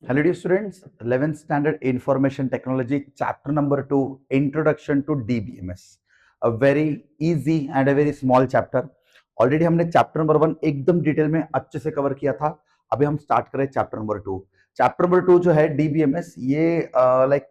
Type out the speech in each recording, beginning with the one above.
Hello dear students, 11th standard information technology chapter number 2 introduction to DBMS, a very easy and a very small chapter. Already हमने chapter number 1 एकदम detail में अच्छे से cover किया था. अभी हम स्टार्ट करें चैप्टर नंबर 2. चैप्टर नंबर 2 जो है डीबीएमएस, ये लाइक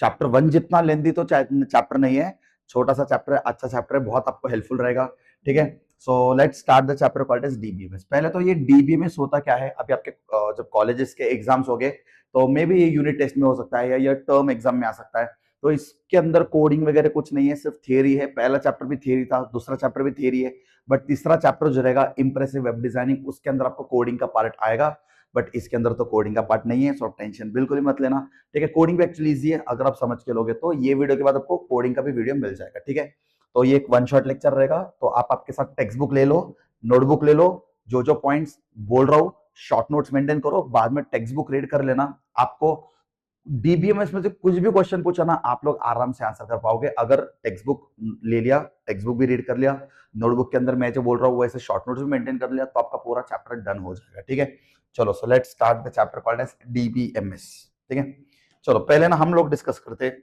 चैप्टर 1 जितना लेंदी तो चैप्टर नहीं है. छोटा सा चैप्टर है, अच्छा चैप्टर है, बहुत आपको हेल्पफुल रहेगा. ठीक है, so let's start the chapter called as DBMS. पहले तो ये डीबीएमएस होता क्या है, अभी आपके जब कॉलेजेस के एग्जाम्स हो गए तो मे बी ये यूनिट टेस्ट में हो सकता है या ये टर्म एग्जाम में आ सकता है. तो इसके अंदर कोडिंग वगैरह कुछ नहीं है, सिर्फ थियरी है. पहला चैप्टर भी थियरी था, दूसरा चैप्टर भी थियरी है, बट तीसरा चैप्टर जो रहेगा इंप्रेसिव वेब डिजाइनिंग, उसके अंदर आपको कोडिंग का पार्ट आएगा. बट इसके अंदर तो कोडिंग का पार्ट नहीं है, सो टेंशन बिल्कुल ही मत लेना. ठीक है, कोडिंग भी एक्चुअली इजी है, अगर आप समझ के लोगे तो ये वीडियो के बाद आपको कोडिंग का भी वीडियो मिल जाएगा. ठीक है, तो ये एक वन शॉट लेक्चर रहेगा. तो आप आपके साथ टेक्स्ट बुक ले लो, नोटबुक ले लो, जो पॉइंट्स बोल रहा हूं शॉर्ट नोट्स मेंटेन करो, बाद में टेक्स्ट बुक रीड कर लेना. आपको डीबीएमएस में से कुछ भी क्वेश्चन पूछा ना, आप लोग आराम से आंसर कर पाओगे अगर टेक्स्ट बुक ले लिया, टेक्स्ट बुक भी रीड कर लिया, नोटबुक के अंदर मैं जो बोल रहा हूँ वैसे शॉर्ट नोट्स भी मेंटेन कर लिया, तो आपका पूरा चैप्टर डन हो जाएगा. ठीक है, चलो so let's start the chapter called as DBMS. ठीक है, चलो पहले ना हम लोग डिस्कस करते हैं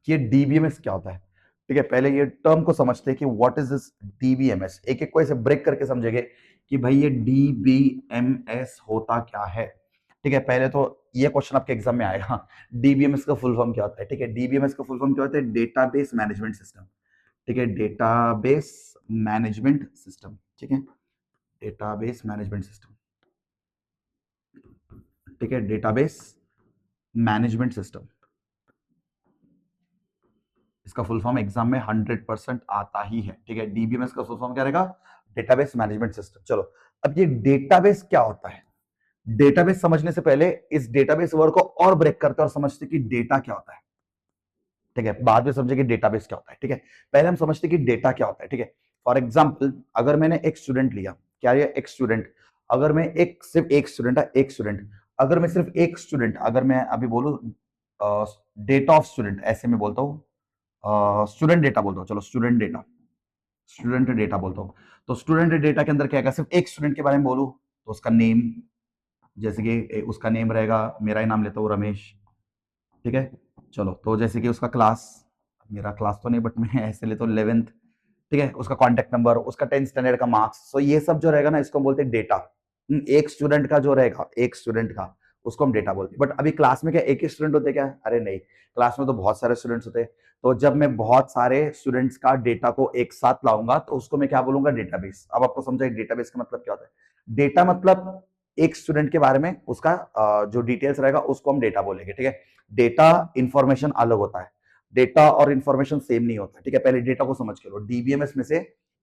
कि ये डीबीएमएस क्या होता है. ठीक है, पहले ये टर्म को समझते हैं कि व्हाट इज दिस डीबीएमएस. एक एक को ऐसे ब्रेक करके समझेंगे कि भाई ये डीबीएमएस होता क्या है. ठीक है, पहले तो ये क्वेश्चन आपके एग्जाम में आएगा, डीबीएमएस का फुल फॉर्म क्या होता है. ठीक है, डीबीएमएस का फुल फॉर्म क्या होता है, डेटाबेस मैनेजमेंट सिस्टम. ठीक है, डेटाबेस मैनेजमेंट सिस्टम. ठीक है, डेटाबेस मैनेजमेंट सिस्टम. ठीक है, डेटाबेस मैनेजमेंट सिस्टम, इसका फुल फॉर्म एग्जाम में 100% आता ही है. ठीक है, डीबीएमएस का फुल फॉर्म क्या रहेगा, डेटाबेस मैनेजमेंट सिस्टम. चलो, अब ये डेटाबेस क्या होता है. डेटाबेस समझने से पहले इस डेटाबेस वर्ड को और ब्रेक करते हैं और समझते कि डेटा क्या होता है. ठीक है, बाद में समझे कि डेटाबेस क्या होता है. ठीक है, पहले हम समझते कि डेटा क्या होता है. ठीक है, फॉर एग्जाम्पल अगर मैंने एक स्टूडेंट लिया, क्या ये एक स्टूडेंट, अगर मैं एक सिर्फ एक स्टूडेंट है, एक स्टूडेंट, अगर मैं सिर्फ एक स्टूडेंट, अगर मैं अभी बोलू डेटा ऑफ स्टूडेंट, ऐसे में बोलता हूँ स्टूडेंट डेटा बोलता हूँ. चलो स्टूडेंट डेटा, स्टूडेंट डेटा बोलता हूँ. तो स्टूडेंट डेटा के अंदर क्या है, सिर्फ एक स्टूडेंट के बारे में बोलूँ तो उसका नेम, जैसे कि उसका नेम रहेगा, मेरा ही नाम लेता हूँ रमेश. ठीक है, चलो तो जैसे कि उसका क्लास, मेरा क्लास तो नहीं बट मैं ऐसे लेता हूँ 11th. ठीक है, उसका कॉन्टेक्ट नंबर, उसका 10th स्टैंडर्ड का मार्क्स. सो ये सब जो रहेगा ना, इसको हम बोलते हैं डेटा. एक स्टूडेंट का जो रहेगा, एक स्टूडेंट का, उसको हम डेटा बोलते हैं. बट अभी क्लास में क्या एक ही स्टूडेंट होते क्या, अरे नहीं, क्लास में तो बहुत सारे स्टूडेंट्स होते हैं. तो जब मैं बहुत सारे स्टूडेंट्स का डेटा को एक साथ लाऊंगा तो उसको मैं क्या बोलूंगा, डेटाबेस. अब आपको समझा डेटाबेस का मतलब क्या होता है. डेटा मतलब एक स्टूडेंट के बारे में उसका जो डिटेल्स रहेगा उसको हम डेटा बोलेंगे. ठीक है, डेटा इंफॉर्मेशन अलग होता है, डेटा और इंफॉर्मेशन सेम नहीं होता. ठीक है, पहले डेटा को समझ के लो. डीबीएमएस में से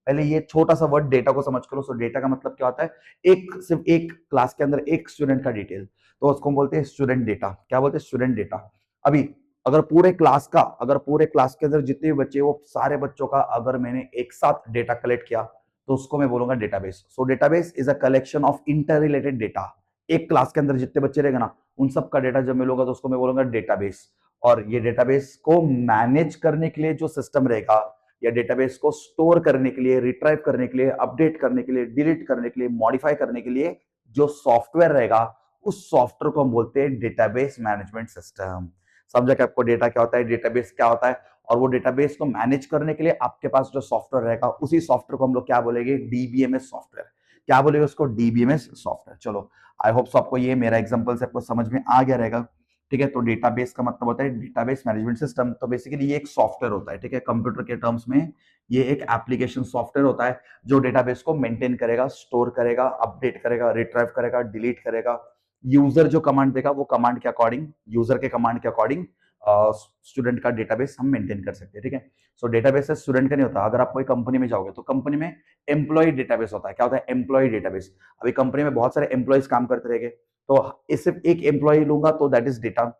पहले ये छोटा सा वर्ड डेटा को समझ के लो. सो डेटा का मतलब क्या होता है, एक सिर्फ एक क्लास के अंदर एक स्टूडेंट का डिटेल, तो उसको हम बोलते हैं स्टूडेंट डेटा. क्या बोलते हैं, स्टूडेंट डेटा. अभी अगर पूरे क्लास का, अगर पूरे क्लास के अंदर जितने भी बच्चे, वो सारे बच्चों का अगर मैंने एक साथ डेटा कलेक्ट किया तो उसको मैं बोलूंगा database. So database is a collection of inter related data. एक क्लास के अंदर जितने बच्चे रहेंगे ना, उन सब का डेटा जब मिलूंगा तो उसको मैं बोलूंगा डेटाबेस. और ये डेटाबेस को मैनेज करने के लिए जो सिस्टम रहेगा, या डेटाबेस को स्टोर करने के लिए, रिट्राइव करने के लिए, अपडेट करने के लिए, डिलीट करने के लिए, मॉडिफाई करने के लिए जो सॉफ्टवेयर रहेगा, उस सॉफ्टवेयर को हम बोलते हैं डेटाबेस मैनेजमेंट सिस्टम. समझा कि आपको डेटा क्या होता है, डेटाबेस क्या होता है, और वो डेटाबेस को मैनेज करने के लिए आपके पास जो सॉफ्टवेयर रहेगा, उसी सॉफ्टवेयर को हम लोग क्या बोलेंगे, डीबीएमएस सॉफ्टवेयर. क्या बोलेंगे उसको, डीबीएमएस सॉफ्टवेयर. चलो, आई होप सो आपको ये मेरा एग्जांपल से आपको समझ में आ गया रहेगा. ठीक है, तो डेटाबेस का मतलब होता है डेटाबेस मैनेजमेंट सिस्टम. तो बेसिकली ये एक सॉफ्टवेयर होता है. ठीक है, कंप्यूटर के टर्म्स में ये एक एप्लीकेशन सॉफ्टवेयर होता है जो डेटाबेस को मेंटेन करेगा, स्टोर करेगा, अपडेट करेगा, रिट्राइव करेगा, डिलीट करेगा. यूजर जो कमांड देगा वो कमांड के अकॉर्डिंग, यूजर के कमांड के अकॉर्डिंग स्टूडेंट का डेटाबेस हम मेंटेन कर सकते हैं. ठीक है, सो डेटाबेस स्टूडेंट का नहीं होता. अगर आप कोई कंपनी में जाओगे तो कंपनी में एम्प्लॉय डेटाबेस होता है. क्या होता है, एम्प्लॉय डेटाबेस. अभी कंपनी में बहुत सारे एम्प्लॉयज काम करते रहेंगे, तो सिर्फ एक एम्प्लॉय लूंगा तो दैट इज डेटा.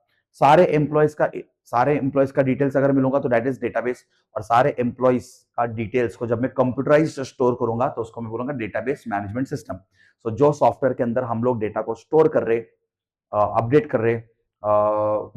सारे एम्प्लॉयज का डिटेल्स अगर मिलूंगा तो दैट इज डेटाबेस. और सारे एम्प्लॉयज का डिटेल्स को जब मैं कंप्यूटराइज स्टोर करूंगा तो उसको मैं बोलूंगा डेटाबेस मैनेजमेंट सिस्टम. सो जो सॉफ्टवेयर के अंदर हम लोग डेटा को स्टोर कर रहे, अपडेट कर रहे,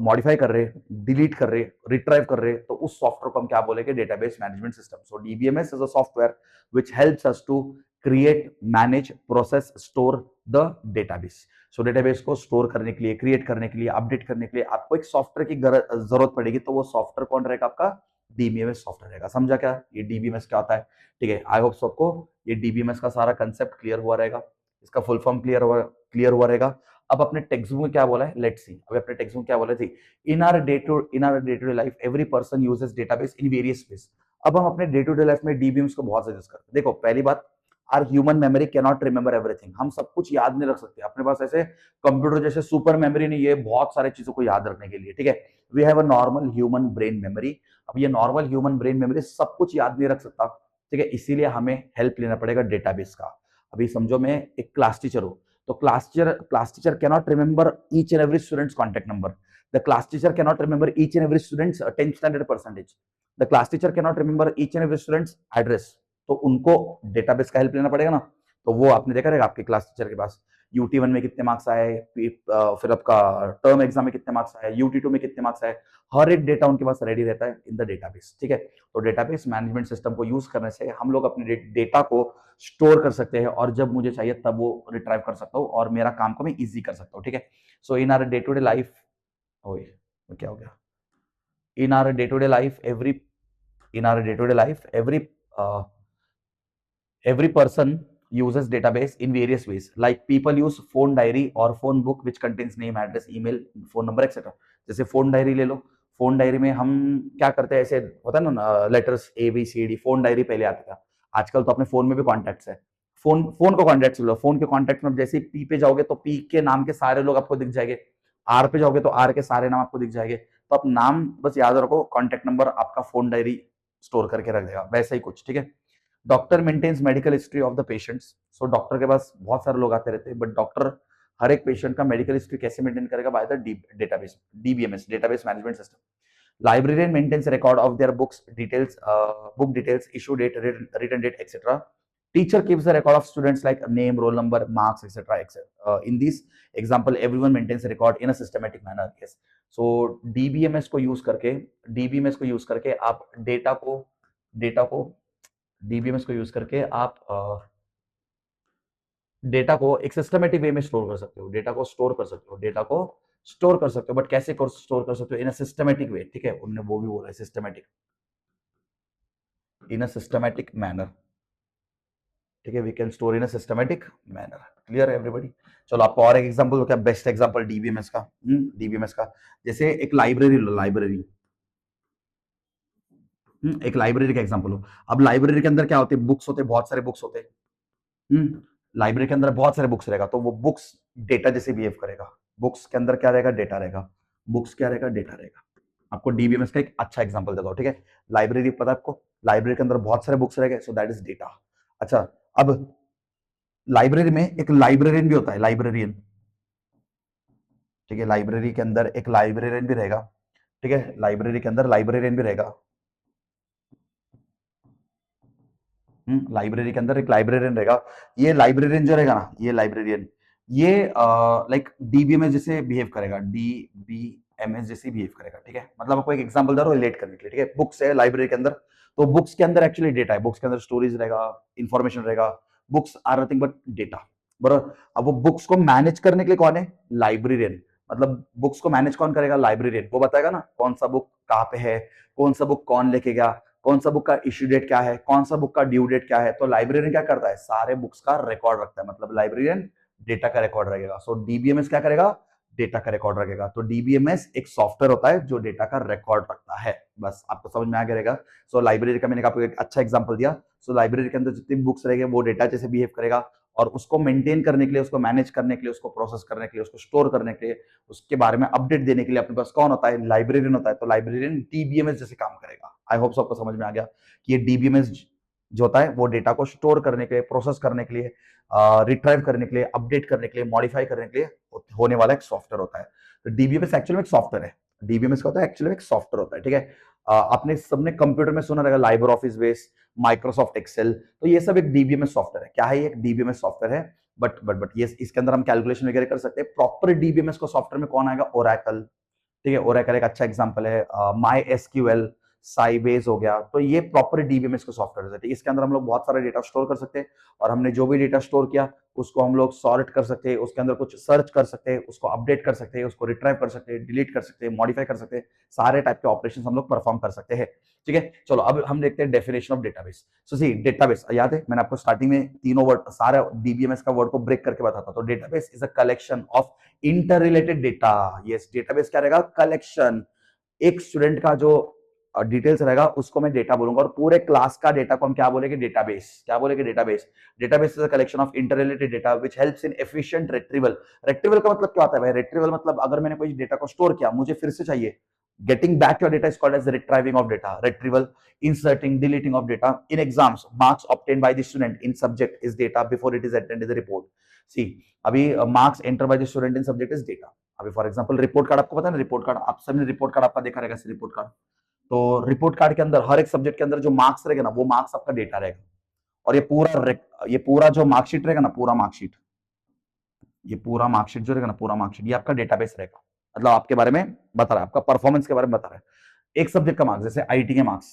मॉडिफाई कर रहे, डिलीट कर रहे, रिट्राइव कर रहे, तो उस सॉफ्टवेयर को हम क्या बोलेंगे, database management system. So DBMS is a software which helps us to create, manage, process, store the database. So database को स्टोर करने के लिए, क्रिएट करने के लिए, अपडेट करने के लिए आपको एक सॉफ्टवेयर की जरूरत पड़ेगी। तो वो सॉफ्टवेयर कौन रहेगा? आपका डीबीएमएस सॉफ्टवेयर रहेगा। समझा क्या ये डीबीएमएस क्या होता है? ठीक है, आई होप सबको ये डीबीएमएस का सारा कंसेप्ट क्लियर हुआ रहेगा, इसका फुल फॉर्म क्लियर हुआ रहेगा। अब अपने टेक्स्ट बुक में क्या बोला है, लेट्स सी। अब अपने टेक्स्ट बुक में क्या बोला है? In our day to day life every person uses database in various ways. अब हम अपने डे टू डे लाइफ में डीबीएमएस को बहुत यूज करते हैं। देखो, पहली बात, our human memory can not remember everything. हम सब कुछ याद नहीं रख सकते, अपने पास ऐसे कंप्यूटर जैसे सुपर मेमोरी नहीं है बहुत सारे चीजों को याद रखने के लिए। ठीक है, we have a normal human brain memory. अब ये नॉर्मल ह्यूमन ब्रेन मेमोरी सब कुछ याद नहीं रख सकता। ठीक है, इसीलिए हमें हेल्प लेना पड़ेगा डेटाबेस का। अभी समझो मैं एक क्लास टीचर हूँ, तो class teacher can not remember each and every students contact number. The class teacher can not remember each and every students 10th standard percentage. The class teacher can not remember each and every students address. तो उनको database का help लेना पड़ेगा ना। तो वो आपने देखा रहेगा आपके क्लास टीचर के पास UT1 में कितने मार्क्स आए, फिर आपका टर्म एग्जाम में कितने मार्क्स आए, UT2 में कितने मार्क्स आए, हर एक डेटा उनके पास रेडी रहता है इन द डेटाबेस। ठीक है, तो डेटाबेस मैनेजमेंट सिस्टम को यूज करने से हम लोग अपने डेटा को स्टोर कर सकते हैं और जब मुझे चाहिए तब वो रिट्राइव कर सकता हूँ और मेरा काम को मैं इजी कर सकता हूँ। ठीक है, so in our day to day life, ओए क्या हो गया, in our day to day life every in our day-to-day life every person uses database in various ways, like people use phone diary or phone book which contains name, address, email, phone number etc. जैसे phone diary ले लो, phone diary में हम क्या करते हैं, ऐसे होता है ना लेटर्स ABCD, फोन डायरी पहले आता था। आजकल तो अपने फोन में भी कॉन्टैक्ट्स है, फोन फोन को कॉन्टैक्ट्स लो, फोन के कॉन्टैक्ट में जैसे पी पे जाओगे तो पी के नाम के सारे लोग आपको दिख जाएंगे, आर पे जाओगे तो आर के सारे नाम आपको दिख जाएंगे। तो आप नाम बस याद रखो, कॉन्टैक्ट नंबर आपका फोन डायरी स्टोर करके रख देगा, वैसा ही कुछ। ठीक है, doctor maintains medical history of the patients. So doctor के पास बहुत सारे लोग आते रहते हैं, बट डॉक्टर हर एक पेशेंट का मेडिकल हिस्ट्री कैसे मेंटेन करेगा? By the database, DBMS, database management system. Librarian maintains a record of their books details, book details, issue date, written date, etc. Teacher keeps a record of students like name, roll number, marks, etc. etc. In this example, everyone maintains a record in a systematic manner. Yes. So DBMS को use करके आप data को DBMS को use करके आप data को एक systematic way में स्टोर कर सकते हो, बट कैसे स्टोर कर सकते हो? In a systematic way. ठीक है, उन्होंने वो भी बोला है systematic, in a systematic manner. ठीक है, we can store in a systematic manner. Clear है एवरीबॉडी? चलो आपको और एक एग्जांपल, क्या बेस्ट एग्जांपल डीबीएमएस का, जैसे एक लाइब्रेरी लो, एक लाइब्रेरी का एग्जांपल हो। अब लाइब्रेरी के अंदर क्या होते हैं? बुक्स होते हैं, बहुत सारे बुक्स होते हैं। लाइब्रेरी के अंदर बहुत सारे बुक्स रहेगा, तो वो बुक्स डेटा जैसे बिहेव करेगा। बुक्स के अंदर क्या रहेगा? डेटा रहेगा। बुक्स क्या रहेगा? डेटा रहेगा। आपको डीबीएमएस का एक अच्छा एग्जांपल देता हूं। ठीक है, लाइब्रेरी पता है आपको, लाइब्रेरी के अंदर बहुत सारे बुक्स रहेंगे, सो दैट इज डेटा। अच्छा, अब लाइब्रेरी में एक लाइब्रेरियन भी होता है, लाइब्रेरियन। ठीक है, लाइब्रेरी के अंदर एक लाइब्रेरियन भी रहेगा। ठीक है, लाइब्रेरी के अंदर लाइब्रेरियन भी रहेगा। लाइब्रेरी के अंदर एक लाइब्रेरियन रहेगा। ये लाइब्रेरियन जो रहेगा ना, ये लाइब्रेरियन, ये लाइक डीबीएमएस जैसे बिहेव करेगा, डीबीएमएस जैसे बिहेव करेगा। ठीक है, मतलब आपको एक एग्जांपल दे रहा हूं रिलेट करने के लिए। ठीक है, बुक्स है लाइब्रेरी के अंदर, तो बुक्स के अंदर एक्चुअली डेटा है, बुक्स के अंदर स्टोरेज रहेगा, इंफॉर्मेशन रहेगा। Books are nothing but data, बराबर। अब वो बुक्स को मैनेज करने के लिए कौन है? लाइब्रेरियन। मतलब बुक्स को मैनेज कौन करेगा? लाइब्रेरियन। वो बताएगा ना कौन सा बुक कहाँ पे है, कौन सा बुक कौन लेके गया, कौन सा बुक का इश्यू डेट क्या है, कौन सा बुक का ड्यू डेट क्या है। तो लाइब्रेरियन क्या करता है? सारे बुक्स का रिकॉर्ड रखता है, मतलब लाइब्रेरियन डेटा का रिकॉर्ड रखेगा। सो डीबीएमएस क्या करेगा? डेटा का रिकॉर्ड रखेगा। तो डीबीएमएस एक सॉफ्टवेयर होता है जो डेटा का रिकॉर्ड रखता है। बस आपको समझ में आ गया। सो लाइब्रेरी का मैंने आपको एक अच्छा एग्जांपल दिया। सो लाइब्रेरी के अंदर जितनी बुक्स रहेंगे वो डेटा जैसे बिहेव करेगा, और उसको मेंटेन करने के लिए, उसको मैनेज करने के लिए, उसको प्रोसेस करने के लिए, उसको स्टोर करने के लिए, उसके बारे में अपडेट देने के लिए अपने पास कौन होता है? लाइब्रेरियन होता है। तो लाइब्रेरियन डीबीएमएस जैसे काम करेगा। आई होप सबको समझ में आ गया कि ये डीबीएमएस जो होता है वो डेटा को स्टोर करने के लिए, प्रोसेस करने के लिए, रिट्राइव करने के लिए, अपडेट करने के लिए, मॉडिफाई करने के लिए होने वाला एक सॉफ्टवेयर होता है। तो डीबीएमएस एक्चुअली में एक सॉफ्टवेयर है। डीबीएमएस का होता है एक्चुअली एक सॉफ्टवेयर होता है। ठीक है, आपने सबने कंप्यूटर में सुना रहेगा लाइब्रे ऑफिस बेस, माइक्रोसॉफ्ट एक्सेल, तो ये सब एक डीबीएमएस सॉफ्टवेयर है। क्या है? ये एक डीबीएमएस सॉफ्टवेयर है। बट ये इसके अंदर हम कैलकुलेशन वगैरह कर सकते हैं। प्रॉपर डीबीएमएस को सॉफ्टवेयर में कौन आएगा? ओरेकल। ठीक है, ओरेकल एक अच्छा एग्जांपल है। माई एसक्यूएल, साइबेस हो गया, तो ये प्रॉपर डीबीएमएस के सॉफ्टवेयर है। इसके अंदर हम लोग बहुत सारा डेटा स्टोर कर सकते हैं और हमने जो भी डेटा स्टोर किया उसको हम लोग सॉर्ट कर सकते हैं, उसके अंदर कुछ सर्च कर सकते हैं, उसको अपडेट कर सकते हैं, उसको रिट्राइव कर सकते हैं, डिलीट कर सकते हैं, मॉडिफाई कर सकते हैं, सारे टाइप के ऑपरेशन हम लोग परफॉर्म कर सकते हैं। ठीक है, चलो अब हम देखते हैं definition of database. So see database याद है मैंने आपको स्टार्टिंग में तीनों वर्ड सारे डीबीएमएस का वर्ड को ब्रेक करके बताता। तो database is a collection of inter related data. Yes, database क्या रहेगा? कलेक्शन। एक स्टूडेंट का जो डिटेल्स रहेगा उसको मैं डेटा बोलूंगा और पूरे क्लास का डेटा को हम क्या बोलेंगे? डेटाबेस। क्या बोलेंगे? Database. Database is a collection of inter related data which helps in efficient retrieval. Retrieval का मतलब क्या होता है भाई? रिट्रीवल मतलब अगर मैंने कोई डेटा को स्टोर किया, मुझे फिर से चाहिए, getting back your data is called as retrieving of data. Retrieval, inserting, deleting of data. In exams, marks obtained by the student in subject is data before it is entered in the report. See, अभी marks entered by the student in subject is data. अभी for example report card आपको पता है ना, report card आप सबने report card आपका देखा रहेगा, रिपोर्ट कार्ड। तो रिपोर्ट कार्ड के अंदर हर एक सब्जेक्ट के अंदर जो मार्क्स रहेगा ना, वो मार्क्स आपका डेटा रहेगा। और ये पूरा जो मार्कशीट रहेगा ना, पूरा मार्कशीट, ये पूरा मार्कशीट जो रहेगा ना, पूरा मार्कशीट ये आपका डेटाबेस रहेगा। मतलब आपके बारे में बता रहा है, आपका परफॉर्मेंस के बारे में बता रहा है। एक सब्जेक्ट का मार्क्स, जैसे आईटी के मार्क्स,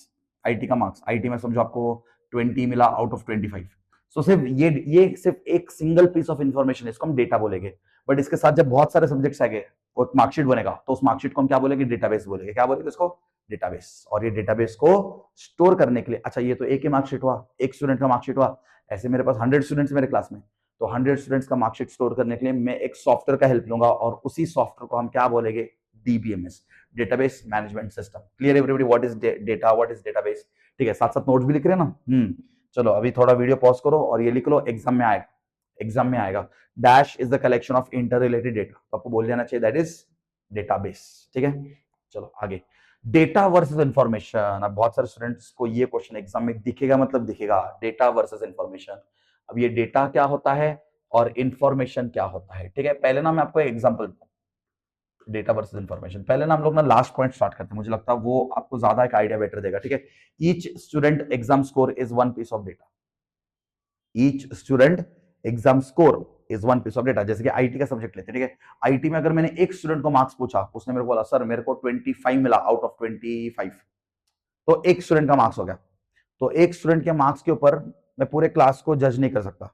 आईटी का मार्क्स, आईटी में समझो आपको 20 मिला आउट ऑफ 25। सो सिर्फ ये सिर्फ एक सिंगल पीस ऑफ इंफॉर्मेशन है, इसको हम डेटा बोलेंगे। बट इसके साथ जब बहुत सारे सब्जेक्ट्स आएंगे और मार्कशीट बनेगा, तो उस मार्कशीट को हम क्या बोलेंगे? डेटाबेस बोलेंगे। क्या बोलेंगे इसको? डेटाबेस। और ये डेटाबेस को स्टोर करने के लिए, अच्छा ये तो एक ही मार्कशीट हुआ, एक स्टूडेंट का मार्कशीट हुआ, ऐसे मेरे पास 100 स्टूडेंट्स मेरे क्लास में, तो 100 स्टूडेंट्स का मार्कशीट स्टोर करने के लिए मैं एक सॉफ्टवेयर का हेल्प लूंगा और उसी सॉफ्टवेयर को हम क्या बोलेंगे? DBMS, database management system. Clear everybody? What is data, what is database? ठीक है, साथ साथ नोट्स भी लिख रहे हैं ना। चलो अभी थोड़ा वीडियो पॉज करो और ये लिख लो, एग्जाम में आएगा, एग्जाम में आएगा। Dash is the collection of inter related data, तो आपको बोल देना चाहिए दैट इज डेटाबेस। ठीक है, चलो आगे। Data versus information. अब बहुत सारे स्टूडेंट्स को ये क्वेश्चन एग्जाम में दिखेगा, मतलब दिखेगा, डेटा वर्सेस इंफॉर्मेशन। अब ये डेटा क्या होता है और इंफॉर्मेशन क्या होता है? ठीक है, पहले ना मैं आपको एक एग्जांपल, डेटा वर्सेस इंफॉर्मेशन। पहले ना हम लोग ना लास्ट पॉइंट स्टार्ट करते हैं, मुझे लगता है वो आपको ज्यादा एक आइडिया बेटर देगा। ठीक है, each student exam score is one piece of data. Each student exam score is one piece of data. जैसे कि आईटी का सब्जेक्ट लेते हैं, ठीक है, आईटी में अगर मैंने एक स्टूडेंट को मार्क्स पूछा, उसने मेरे को बोला सर मेरे को 25 मिला आउट ऑफ 25, तो एक स्टूडेंट का मार्क्स हो गया। तो एक स्टूडेंट के मार्क्स के ऊपर मैं पूरे क्लास को जज नहीं कर सकता।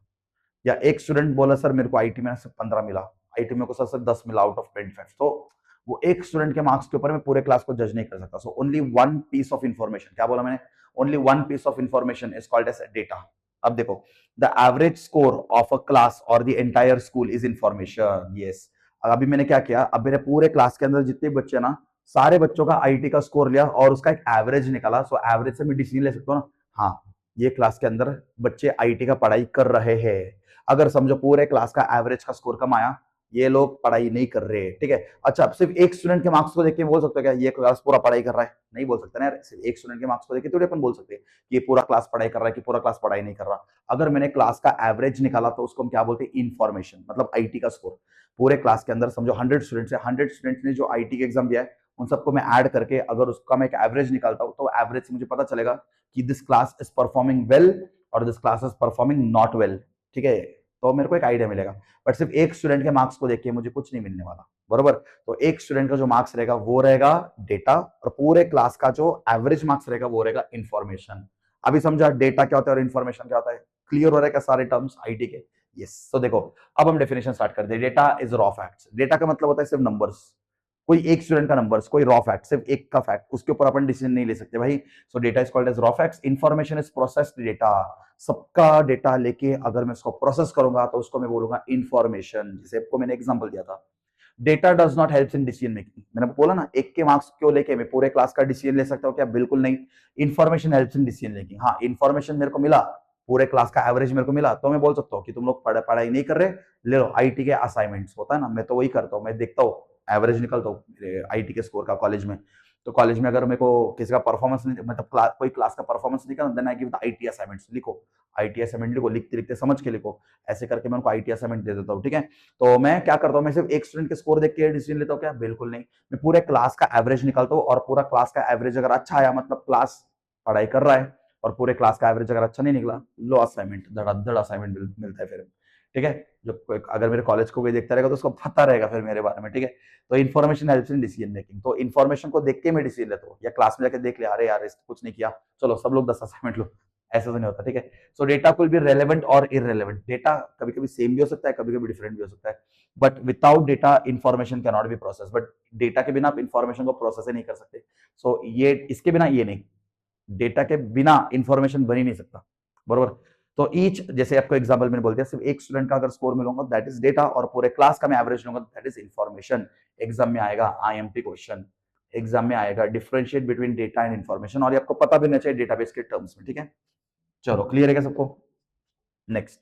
या एक स्टूडेंट बोला सर मेरे को आईटी में सिर्फ 15 मिला, आईटी में को सर सिर्फ 10 मिला आउट ऑफ 25, तो वो एक स्टूडेंट के मार्क्स के ऊपर मैं पूरे क्लास को जज नहीं कर सकता। So only one piece of information, क्या बोला मैंने? Only one piece of information is called as data. अब देखो, the average score of a class और the entire school is information. Yes, अभी मैंने क्या किया, अब मेरे पूरे क्लास के अंदर जितने बच्चे ना, सारे बच्चों का आईटी का स्कोर लिया और उसका एक एवरेज निकाला। सो एवरेज से मैं डिसीजन ले सकता हूँ ना, हाँ ये क्लास के अंदर बच्चे आईटी का पढ़ाई कर रहे हैं। अगर समझो पूरे क्लास का एवरेज का स्कोर कम आया, ये लोग पढ़ाई नहीं कर रहे, ठीक है। अच्छा, अब सिर्फ एक स्टूडेंट के मार्क्स को देख के बोल सकते हो क्या ये क्लास पूरा पढ़ाई कर रहा है? नहीं बोल सकते ना यार, सिर्फ एक स्टूडेंट के मार्क्स को देख के थोड़ी अपन बोल सकते हैं कि ये पूरा क्लास पढ़ाई कर रहा है कि पूरा क्लास पढ़ाई नहीं कर रहा। अगर मैंने क्लास का एवरेज निकाला तो उसको हम क्या बोलते हैं? इन्फॉर्मेशन, मतलब आईटी का स्कोर। पूरे क्लास के अंदर समझो 100 स्टूडेंट्स है, 100 स्टूडेंट्स ने जो आईटी का एग्जाम दिया है उन सबको मैं ऐड करके अगर उसका मैं एक एवरेज निकालता हूं, तो एवरेज से मुझे पता चलेगा कि this class is performing well और this class is performing not well. ठीक है, तो मेरे को एक आइडिया मिलेगा। बट सिर्फ एक स्टूडेंट के मार्क्स को देख के मुझे कुछ नहीं मिलने वाला, बरोबर। तो एक स्टूडेंट का जो मार्क्स रहेगा वो रहेगा डेटा, और पूरे क्लास का जो एवरेज मार्क्स रहेगा वो रहेगा इंफॉर्मेशन। अभी समझा डेटा क्या होता है और इन्फॉर्मेशन क्या होता है? क्लियर हो रहा है क्या सारे टर्म्स आईटी के? यस। तो देखो, अब हम डेफिनेशन स्टार्ट करते हैं। Data is raw facts. Data का मतलब होता है सिर्फ नंबर्स, कोई एक स्टूडेंट का नंबर्स, कोई रॉ फैक्ट, सिर्फ एक का फैक्ट, उसके ऊपर अपन डिसीजन नहीं ले सकते भाई। So data is called as raw facts. Information is processed data. सबका डेटा लेके अगर मैं उसको प्रोसेस करूंगा तो उसको मैं बोलूंगा इंफॉर्मेशन। जैसे आपको मैंने एग्जांपल दिया था, data does not help in decision making. मैंने बोला ना, एक के मार्क्स को लेके मैं पूरे क्लास का डिसीजन ले सकता हूँ क्या? बिल्कुल नहीं। Information helps in decision making. हाँ, इंफॉर्मेशन मेरे को मिला, पूरे क्लास का एवरेज मेरे को मिला, तो मैं बोल सकता हूँ कि तुम लोग पढ़ाई नहीं कर रहे, ले लो आईटी के असाइनमेंट्स। होता है ना, मैं तो वही करता हूँ, मैं देखता हूँ एवरेज निकलता हूँ आईटी के स्कोर का कॉलेज में। तो कॉलेज में अगर मेरे को किसी का परफॉर्मेंस मतलब कोई क्लास का परफॉर्मेंस निकला, then I give the IT assignments. लिखो, आईटी असाइनमेंट लिखो, लिखते लिखते समझ के लिखो, ऐसे करके मैं उनको आईटी असाइनमेंट दे देता हूँ। ठीक है, तो मैं क्या करता हूँ, मैं सिर्फ एक स्टूडेंट के स्कोर देख के डिसीजन लेता हूँ क्या? बिल्कुल नहीं। मैं पूरे क्लास का एवरेज निकालता हूँ, और पूरा क्लास का एवरेज अगर अच्छा आया मतलब क्लास पढ़ाई कर रहा है, और पूरे क्लास का एवरेज अगर अच्छा नहीं निकला, लो असाइनमेंट, धड़ाधड़ असाइनमेंट मिलता है फिर। ठीक है। जो अगर मेरे कॉलेज को कोई देखता रहेगा तो उसको पता रहेगा फिर मेरे बारे में, ठीक है। तो information helps in decision making, तो इन्फॉर्मेशन को देख के मैं डिसीजन लेता हूँ, या क्लास में जाके देख लिया, अरे यार इसने कुछ नहीं किया, चलो सब लोग 10 असाइनमेंट लो, ऐसा तो नहीं होता, ठीक है। सो डेटा विल बी रेलेवेंट और इररेलेवेंट, डेटा कभी कभी सेम भी हो सकता है, कभी कभी डिफरेंट भी हो सकता है, but without data information can not be process, but data के बिना आप इन्फॉर्मेशन को प्रोसेस ही नहीं कर सकते। सो ये इसके बिना ये नहीं, डेटा के बिना इंफॉर्मेशन बन ही नहीं सकता, बरोबर। तो ईच, जैसे आपको एग्जांपल मैंने बोल दिया, सिर्फ एक स्टूडेंट का अगर स्कोर मिलूंगा दैट इज डेटा, और पूरे क्लास का मैं एवरेज लूंगा दैट इज इंफॉर्मेशन। एग्जाम में आएगा आईएमपी क्वेश्चन, एग्जाम में आएगा differentiate between data and information, और ये आपको पता भी नहीं चाहिए डेटाबेस के टर्म्स में, ठीक है। चलो क्लियर है क्या सबको? Next,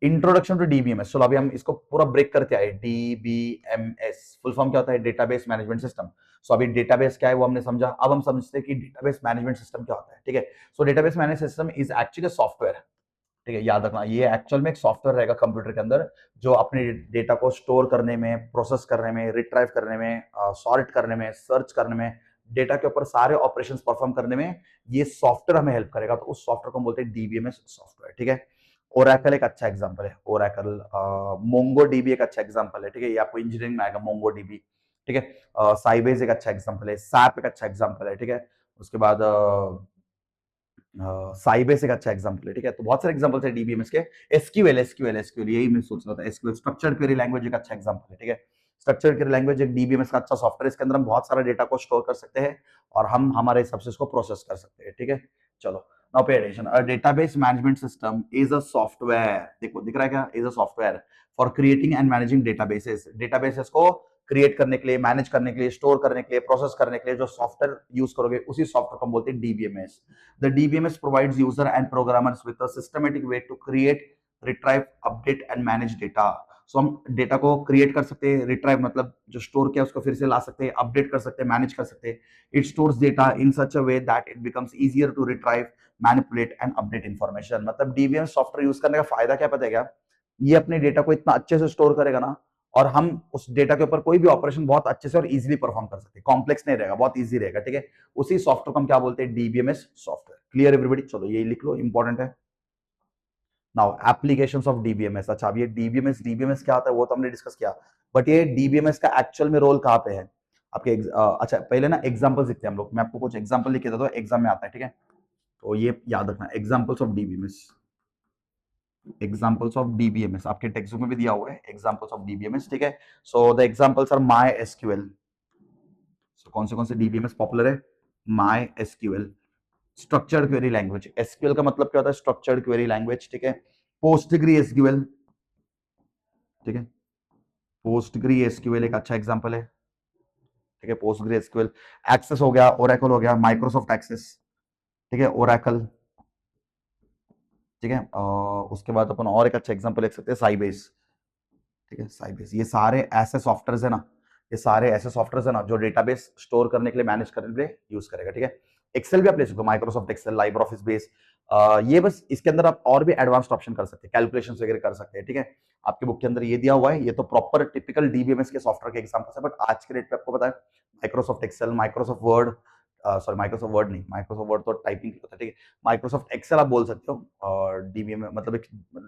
introduction to DBMS. चलो अभी हम इसको पूरा ब्रेक करते आए। डीबीएमएस फुल फॉर्म क्या होता है? Database management system. सो अभी डेटाबेस क्या है वो हमने समझा, अब हम समझते हैं कि डेटाबेस मैनेजमेंट सिस्टम क्या होता है, ठीक है। सो database management system is actually software, ठीक है, याद रखना ये एक्चुअल में एक सॉफ्टवेयर रहेगा कंप्यूटर के अंदर, जो अपने डेटा को स्टोर करने में, प्रोसेस करने में, रिट्राइव करने में, सॉर्ट करने में, सर्च करने में, डेटा के ऊपर सारे ऑपरेशंस परफॉर्म करने में ये सॉफ्टवेयर हमें हेल्प करेगा, तो उस सॉफ्टवेयर को हम बोलते हैं डीबीएमएस सॉफ्टवेयर, ठीक है। ओरेकल एक अच्छा एग्जांपल है, ओरेकल। मोंगो डीबी एक अच्छा एग्जांपल है, ठीक है, ये आपको इंजीनियरिंग में आएगा मोंगो डीबी, ठीक है। साइबेज एक अच्छा एग्जांपल है, सैप एक अच्छा एग्जांपल है, ठीक है। उसके बाद साइबेस एक अच्छा एग्जांपल है, ठीक है। तो बहुत सारे एग्जांपल्स है डीबीएमएस के। एसक्यूएल यही मैं सोच रहा था, एसक्यूएल स्ट्रक्चर्ड क्वेरी लैंग्वेज एक अच्छा एग्जांपल है, ठीक है। स्ट्रक्चर्ड क्वेरी लैंग्वेज एक डीबीएमएस का अच्छा सॉफ्टवेयर, इसके अंदर हम बहुत सारा डेटा को स्टोर कर सकते हैं और हम हमारे हिसाब से इसको प्रोसेस कर सकते हैं, ठीक है। चलो now pay attention, a database management system is a software, देखो दिख रहा है क्या, is a software for creating and managing databases. Databases को क्रिएट करने के लिए, मैनेज करने के लिए, स्टोर करने के लिए, प्रोसेस करने के लिए जो सॉफ्टवेयर यूज करोगे उसी सॉफ्टवेयर को हम बोलते हैं DBMS. The DBMS provides user and programmers with a systematic way to create, retrieve, update and manage data. So हम डेटा को क्रिएट कर सकते हैं, रिट्राइव मतलब जो स्टोर किया उसको फिर से ला सकते हैं, अपडेट कर सकते हैं, मैनेज कर सकते हैं। It stores data in such a way that it becomes easier to retrieve, manipulate and update information. मतलब डीबीएमएस सॉफ्टवेयर यूज करने का फायदा क्या पता है क्या? ये अपने डेटा को इतना अच्छे से स्टोर करेगा ना, और हम उस डेटा के ऊपर कोई भी ऑपरेशन बहुत अच्छे से और इजीली परफॉर्म कर सकते हैं, कॉम्प्लेक्स नहीं रहेगा, बहुत इजी रहेगा, ठीक है। उसी सॉफ्टवेयर को हम क्या बोलते हैं? DBMS software. Clear everybody? चलो ये लिख लो, इंपॉर्टेंट है। Now applications of DBMS. अच्छा अब ये डीबीएमएस क्या होता है वो तो हमने डिस्कस किया, बट ये डीबीएमएस का एक्चुअल में रोल कहाँ पे है आपके? अच्छा पहले ना एग्जांपल्स लिखते हैं हम लोग, मैं आपको कुछ एग्जांपल लिख के देता हूं, एग्जाम में आता है, ठीक है। तो ये याद रखना, examples of DBMS, examples of DBMS आपके टेक्स्ट बुक में भी दिया हुआ है, एग्जांपल्स ऑफ डीबीएमएस, ठीक है। So the examples are MySQL. सो कौन से डीबीएमएस पॉपुलर है? MySQL, structured query language. SQL का मतलब क्या होता है? स्ट्रक्चर्ड क्वेरी लैंग्वेज, ठीक है। पोस्टग्री एसक्यूएल, ठीक है, पोस्टग्री एसक्यूएल एक अच्छा एग्जांपल है, ठीक है, पोस्टग्री एसक्यूएल। एक्सेस हो गया, ओरेकल हो गया, माइक्रोसॉफ्ट एक्सेस, ठीक है, ओरेकल, ठीक है। उसके बाद अपन और एक अच्छा एग्जांपल लिख सकते हैं, साइबेस, ठीक है, साइबेस। ये सारे ऐसे सॉफ्टवेयर है ना, ये सारे ऐसे सॉफ्टवेयर है ना जो डेटाबेस स्टोर करने के लिए, मैनेज करने के लिए यूज करेगा, ठीक है। एक्सेल भी आप ले सकते हो, माइक्रोसॉफ्ट एक्सेल, लाइब्रे ऑफिस बेस। ये बस इसके अंदर आप और भी एडवांस्ड ऑप्शन कर सकते हैं, कैलकुलेशन वगैरह कर सकते हैं, ठीक है। आपके बुक के अंदर ये दिया हुआ है, ये तो प्रॉपर टिपिकल डीबीएमएस के सॉफ्टवेयर के एग्जाम्पल्स है, बट आज के डेट पे आपको पता है Microsoft Excel, Microsoft Word, sorry Microsoft Word नहीं, माइक्रोसॉफ्ट वर्ड तो टाइपिंग होता है, ठीक है। माइक्रोसॉफ्ट एक्सेल आप बोल सकते हो, और डीबीएम मतलब एक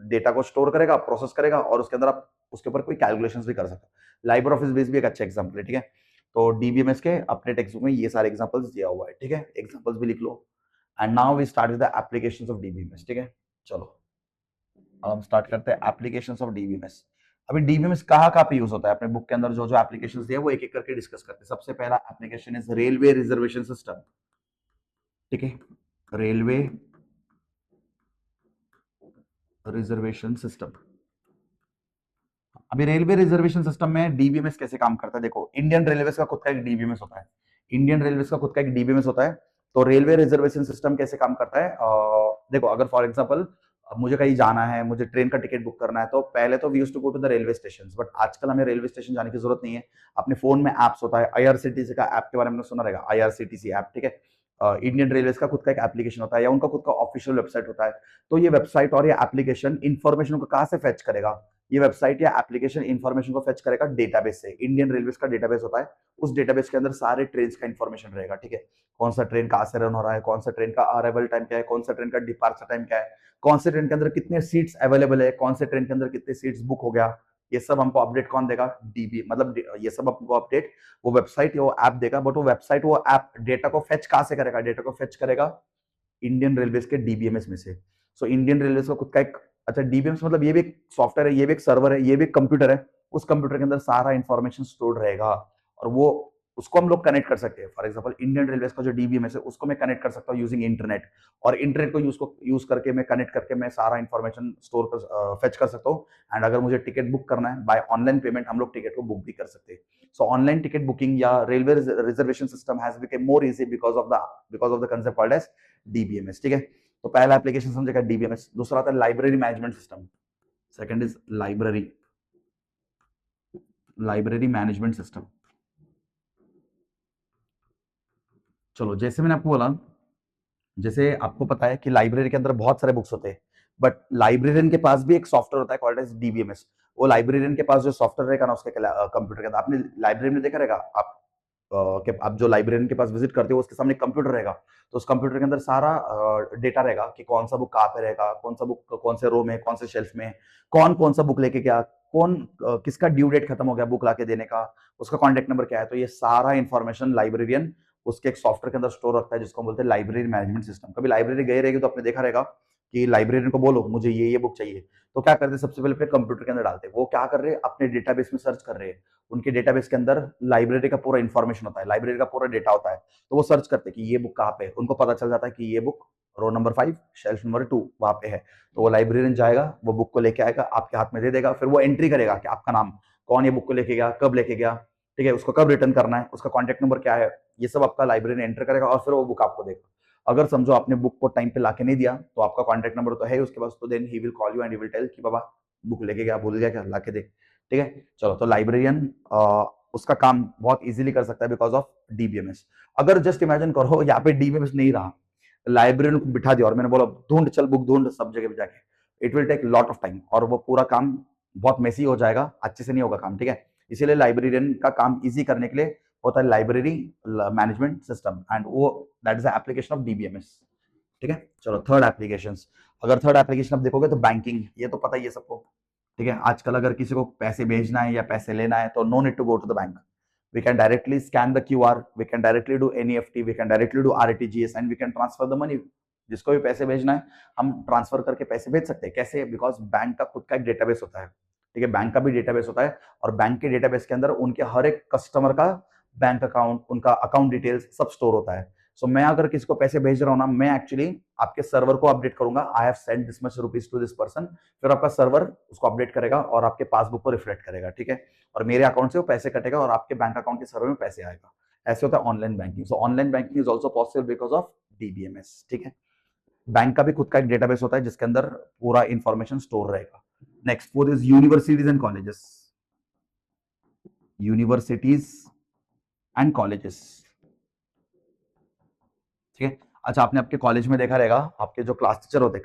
डेटा को स्टोर करेगा, प्रोसेस करेगा, और उसके अंदर आप उसके ऊपर कोई कैलकुलेशंस भी कर सकते हो। लाइब्रे ऑफिस बेस भी एक अच्छा एग्जांपल है, ठीक है। तो डीबीएमएस के अपने टेक्स्ट बुक में ये सारे एग्जांपल्स दिया हुआ है, ठीक है, एग्जांपल्स भी लिख लो। And now we start with the applications of DBMS, ठीक है। चलो अब हम स्टार्ट करते हैं एप्लीकेशंस ऑफ डीबीएमएस। अभी डीबीएमएस कहाँ पे यूज होता है? अपने बुक के अंदर जो जो एप्लीकेशंस दिए वो एक एक करके डिस्कस करते हैं। सबसे पहला application is railway reservation system, ठीक है, रेलवे रिजर्वेशन सिस्टम। अभी रेलवे रिजर्वेशन सिस्टम में डीबीएमएस कैसे काम करता है? देखो इंडियन रेलवे का खुद का एक डीबीएमएस होता है, इंडियन रेलवे का खुद का एक डीबीएमएस होता है। तो रेलवे रिजर्वेशन सिस्टम कैसे काम करता है? देखो अगर फॉर एग्जांपल मुझे कहीं जाना है, मुझे ट्रेन का टिकट बुक करना है, तो पहले तो we used to go to the railway station, but आजकल हमें रेलवे स्टेशन जाने की जरूरत नहीं है। अपने फोन में एप्स होता है, आईआरसीटीसी का ऐप के बारे में सुना रहेगा, आईआरसीटीसी ऐप, ठीक है। इंडियन रेलवेज का खुद का एक एप्लीकेशन होता है या उनका खुद का ऑफिशियल वेबसाइट होता है। तो ये वेबसाइट और ये एप्लीकेशन इंफॉर्मेशन को कहाँ से फेच करेगा? ये वेबसाइट या एप्लीकेशन इंफॉर्मेशन को फेच करेगा डेटाबेस से। इंडियन रेलवेज का डेटाबेस होता है, उस डेटाबेस के अंदर सारे ट्रेन का इंफॉर्मेशन रहेगा, ठीक है। कौन सा ट्रेन कहाँ से रन हो रहा है, कौन सा ट्रेन का अराइवल टाइम क्या है, कौन सा ट्रेन का डिपार्चर टाइम क्या है, कौन से ट्रेन के अंदर कितने सीट्स अवेलेबल है, कौन से ट्रेन के अंदर कितने सीट्स बुक हो गया, ये सब हमको अपडेट कौन देगा? डीबी, मतलब ये सब हमको अपडेट वो वेबसाइट या वो ऐप देगा। बट वो वेबसाइट वो ऐप डेटा को फेच कहां से करेगा? डेटा को फेच करेगा इंडियन रेलवेज के डीबीएमएस में से। सो इंडियन रेलवेज का खुद का एक, अच्छा डीबीएमएस मतलब ये भी एक सॉफ्टवेयर है, ये भी एक सर्वर है, ये भी एक कंप्यूटर है। उस कंप्यूटर के अंदर सारा इंफॉर्मेशन स्टोर्ड रहेगा और वो उसको हम लोग कनेक्ट कर सकते हैं। फॉर एग्जांपल इंडियन रेलवेज का जो डीबीएमएस है उसको मैं कनेक्ट कर सकता हूँ यूजिंग इंटरनेट, और इंटरनेट को यूज करके मैं कनेक्ट करके मैं सारा इंफॉर्मेशन स्टोर कर फेच कर सकता हूँ। एंड अगर मुझे टिकट बुक करना है बाय ऑनलाइन पेमेंट, हम लोग टिकट को बुक भी कर सकते हैं। सो ऑनलाइन टिकट बुकिंग या railway reservation system has become more easy because of the concept called as DBMS, ठीक है। तो पहला एप्लीकेशन समझेगा डीबीएमएस। दूसरा आता है library management system. Second is library management system. चलो, जैसे मैंने आपको बोला, जैसे आपको पता है कि लाइब्रेरी के अंदर बहुत सारे बुक्स होते हैं, बट लाइब्रेरियन के पास भी एक सॉफ्टवेयर होता है कॉल्ड एज डीबीएमएस। वो लाइब्रेरियन के पास जो सॉफ्टवेयर रहेगा ना उसके कंप्यूटर के अंदर, आपने लाइब्रेरी में देखा रहेगा कि आप जो लाइब्रेरियन के पास विजिट करते हो उसके सामने कंप्यूटर रहेगा, तो उस कंप्यूटर के अंदर सारा डेटा रहेगा कि कौन सा बुक कहाँ पे रहेगा, कौन सा बुक कौन से रो में, कौन से शेल्फ में, कौन सा बुक लेके गया, कौन किसका ड्यू डेट खत्म हो गया बुक लाके देने का, उसका कॉन्टेक्ट नंबर क्या है। तो ये सारा इंफॉर्मेशन लाइब्रेरियन उसके एक सॉफ्टवेयर के अंदर स्टोर रखता है जिसको हम बोलते हैं लाइब्रेरी मैनेजमेंट सिस्टम। कभी लाइब्रेरी गए रहेगी तो आपने देखा रहेगा कि लाइब्रेरियन को बोलो मुझे ये बुक चाहिए, तो क्या करते हैं सबसे पहले अपने कंप्यूटर के अंदर डालते हैं। वो क्या कर रहे हैं? अपने डेटाबेस में सर्च कर रहे हैं। उनके डेटाबेस के अंदर लाइब्रेरी का पूरा इंफॉर्मेशन होता है, लाइब्रेरी का पूरा डेटा होता है। तो वो सर्च करते हैं कि ये बुक कहाँ पे है, उनको पता चल जाता है कि ये book row number 5 shelf number 2 वहां पे है। तो वो लाइब्रेरियन जाएगा, वो बुक को लेके आएगा, आपके हाथ में दे देगा, फिर वो एंट्री करेगा कि आपका नाम, कौन ये बुक को लेके गया, कब लेके गया, ठीक है, उसको कब रिटर्न करना है, उसका कॉन्टेक्ट नंबर क्या है, ये सब आपका लाइब्रेरियन एंटर करेगा और फिर वो बुक आपको देगा। अगर समझो आपने बुक को टाइम पे लाके नहीं दिया तो आपका कॉन्टेक्ट नंबर तो है ही उसके पास, तो then he will call you and he will tell कि बाबा बुक लेके गया, भूल गया क्या, लाके दे, ठीक है। चलो, तो लाइब्रेरियन उसका काम बहुत इजीली कर सकता है बिकॉज ऑफ डीबीएमएस। अगर जस्ट इमेजिन करो यहाँ पे डीबीएमएस नहीं रहा, लाइब्रेरियन को बिठा दिया और मैंने बोला ढूंढ, चल बुक ढूंढ सब जगह पे जाके, it will take lot of time और वो पूरा काम बहुत मेसी हो जाएगा, अच्छे से नहीं होगा काम, ठीक है। इसीलिए लाइब्रेरियन का काम इजी करने के लिए होता है लाइब्रेरी मैनेजमेंट सिस्टम, एंड वो that is the application of DBMS, ठीक है। चलो, थर्ड एप्लीकेशन। अगर थर्ड एप्लीकेशन आप देखोगे तो बैंकिंग, ये तो पता ही है सबको, ठीक है। आजकल अगर किसी को पैसे भेजना है या पैसे लेना है तो no need to go to the bank, we can directly scan the QR, we can directly do NEFT, we can directly do RTGS and we can transfer the money। जिसको भी पैसे भेजना है हम ट्रांसफर करके पैसे भेज सकते हैं। कैसे? बिकॉज बैंक का खुद का एक डेटाबेस होता है, ठीक है, बैंक का भी डेटाबेस होता है और बैंक के डेटाबेस के अंदर उनके हर एक कस्टमर का बैंक अकाउंट, उनका अकाउंट डिटेल्स सब स्टोर होता है। सो मैं अगर किसी को पैसे भेज रहा हूँ ना, मैं एक्चुअली आपके सर्वर को अपडेट करूंगा, I have sent this much rupees to this person, फिर आपका सर्वर उसको अपडेट करेगा और आपके पासबुक को रिफ्लेक्ट करेगा, ठीक है, और मेरे अकाउंट से वो पैसे कटेगा और आपके बैंक अकाउंट के सर्वर में पैसे आएगा। ऐसे होता है online banking. So online banking is also possible because of DBMS, ठीक है। बैंक का भी खुद का एक डेटाबेस होता है जिसके अंदर पूरा इंफॉर्मेशन स्टोर रहेगा। Next, fourth is universities and colleges. Universities and colleges, ठीक है। अच्छा, आपने आपके कॉलेज में देखा रहेगा आपके जो क्लास टीचर होते हैं,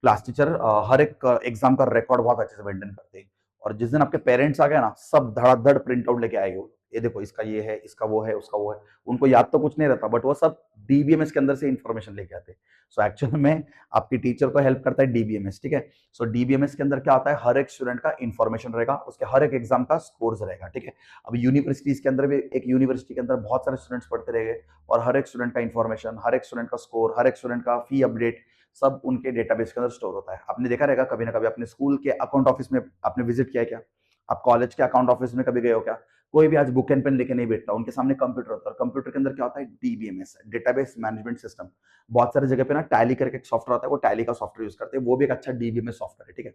क्लास टीचर हर एक एग्जाम का रिकॉर्ड बहुत अच्छे से मेंटेन करते हैं। और जिस दिन आपके पेरेंट्स आ गए ना, सब धड़ाधड़ प्रिंट आउट लेके आएंगे, ये देखो इसका ये है, इसका वो है, उसका वो है। उनको याद तो कुछ नहीं रहता बट वो सब डीबीएमएस के अंदर से इंफॉर्मेशन लेके आते हैं। सो एक्चुअल में आपकी टीचर को हेल्प करता है डीबीएमएस, ठीक है। सो डीबीएमएस के अंदर क्या होता है, हर एक स्टूडेंट का इंफॉर्मेशन रहेगा, उसके हर एक एग्जाम का स्कोर्स रहेगा, ठीक है। अब यूनिवर्सिटीज के अंदर भी, एक यूनिवर्सिटी के अंदर बहुत सारे स्टूडेंट्स पढ़ते रहेंगे और हर एक स्टूडेंट का इंफॉर्मेशन, हर एक स्टूडेंट का स्कोर, हर एक स्टूडेंट का फी अपडेट सब उनके डेटाबेस के अंदर स्टोर होता है। आपने देखा रहेगा कभी ना कभी अपने स्कूल के अकाउंट ऑफिस में आपने विजिट किया क्या? आप कॉलेज के अकाउंट ऑफिस में कभी गए हो क्या? कोई भी आज बुक एंड पेन लेके नहीं बैठता, उनके सामने कंप्यूटर होता है। कंप्यूटर के अंदर क्या होता है? DBMS, database management system. बहुत सारी जगह पे ना टैली करके एक सॉफ्टवेयर आता है, वो टैली का सॉफ्टवेयर यूज करते हैं, वो भी एक अच्छा डीबीएमएस सॉफ्टवेयर है, ठीक है।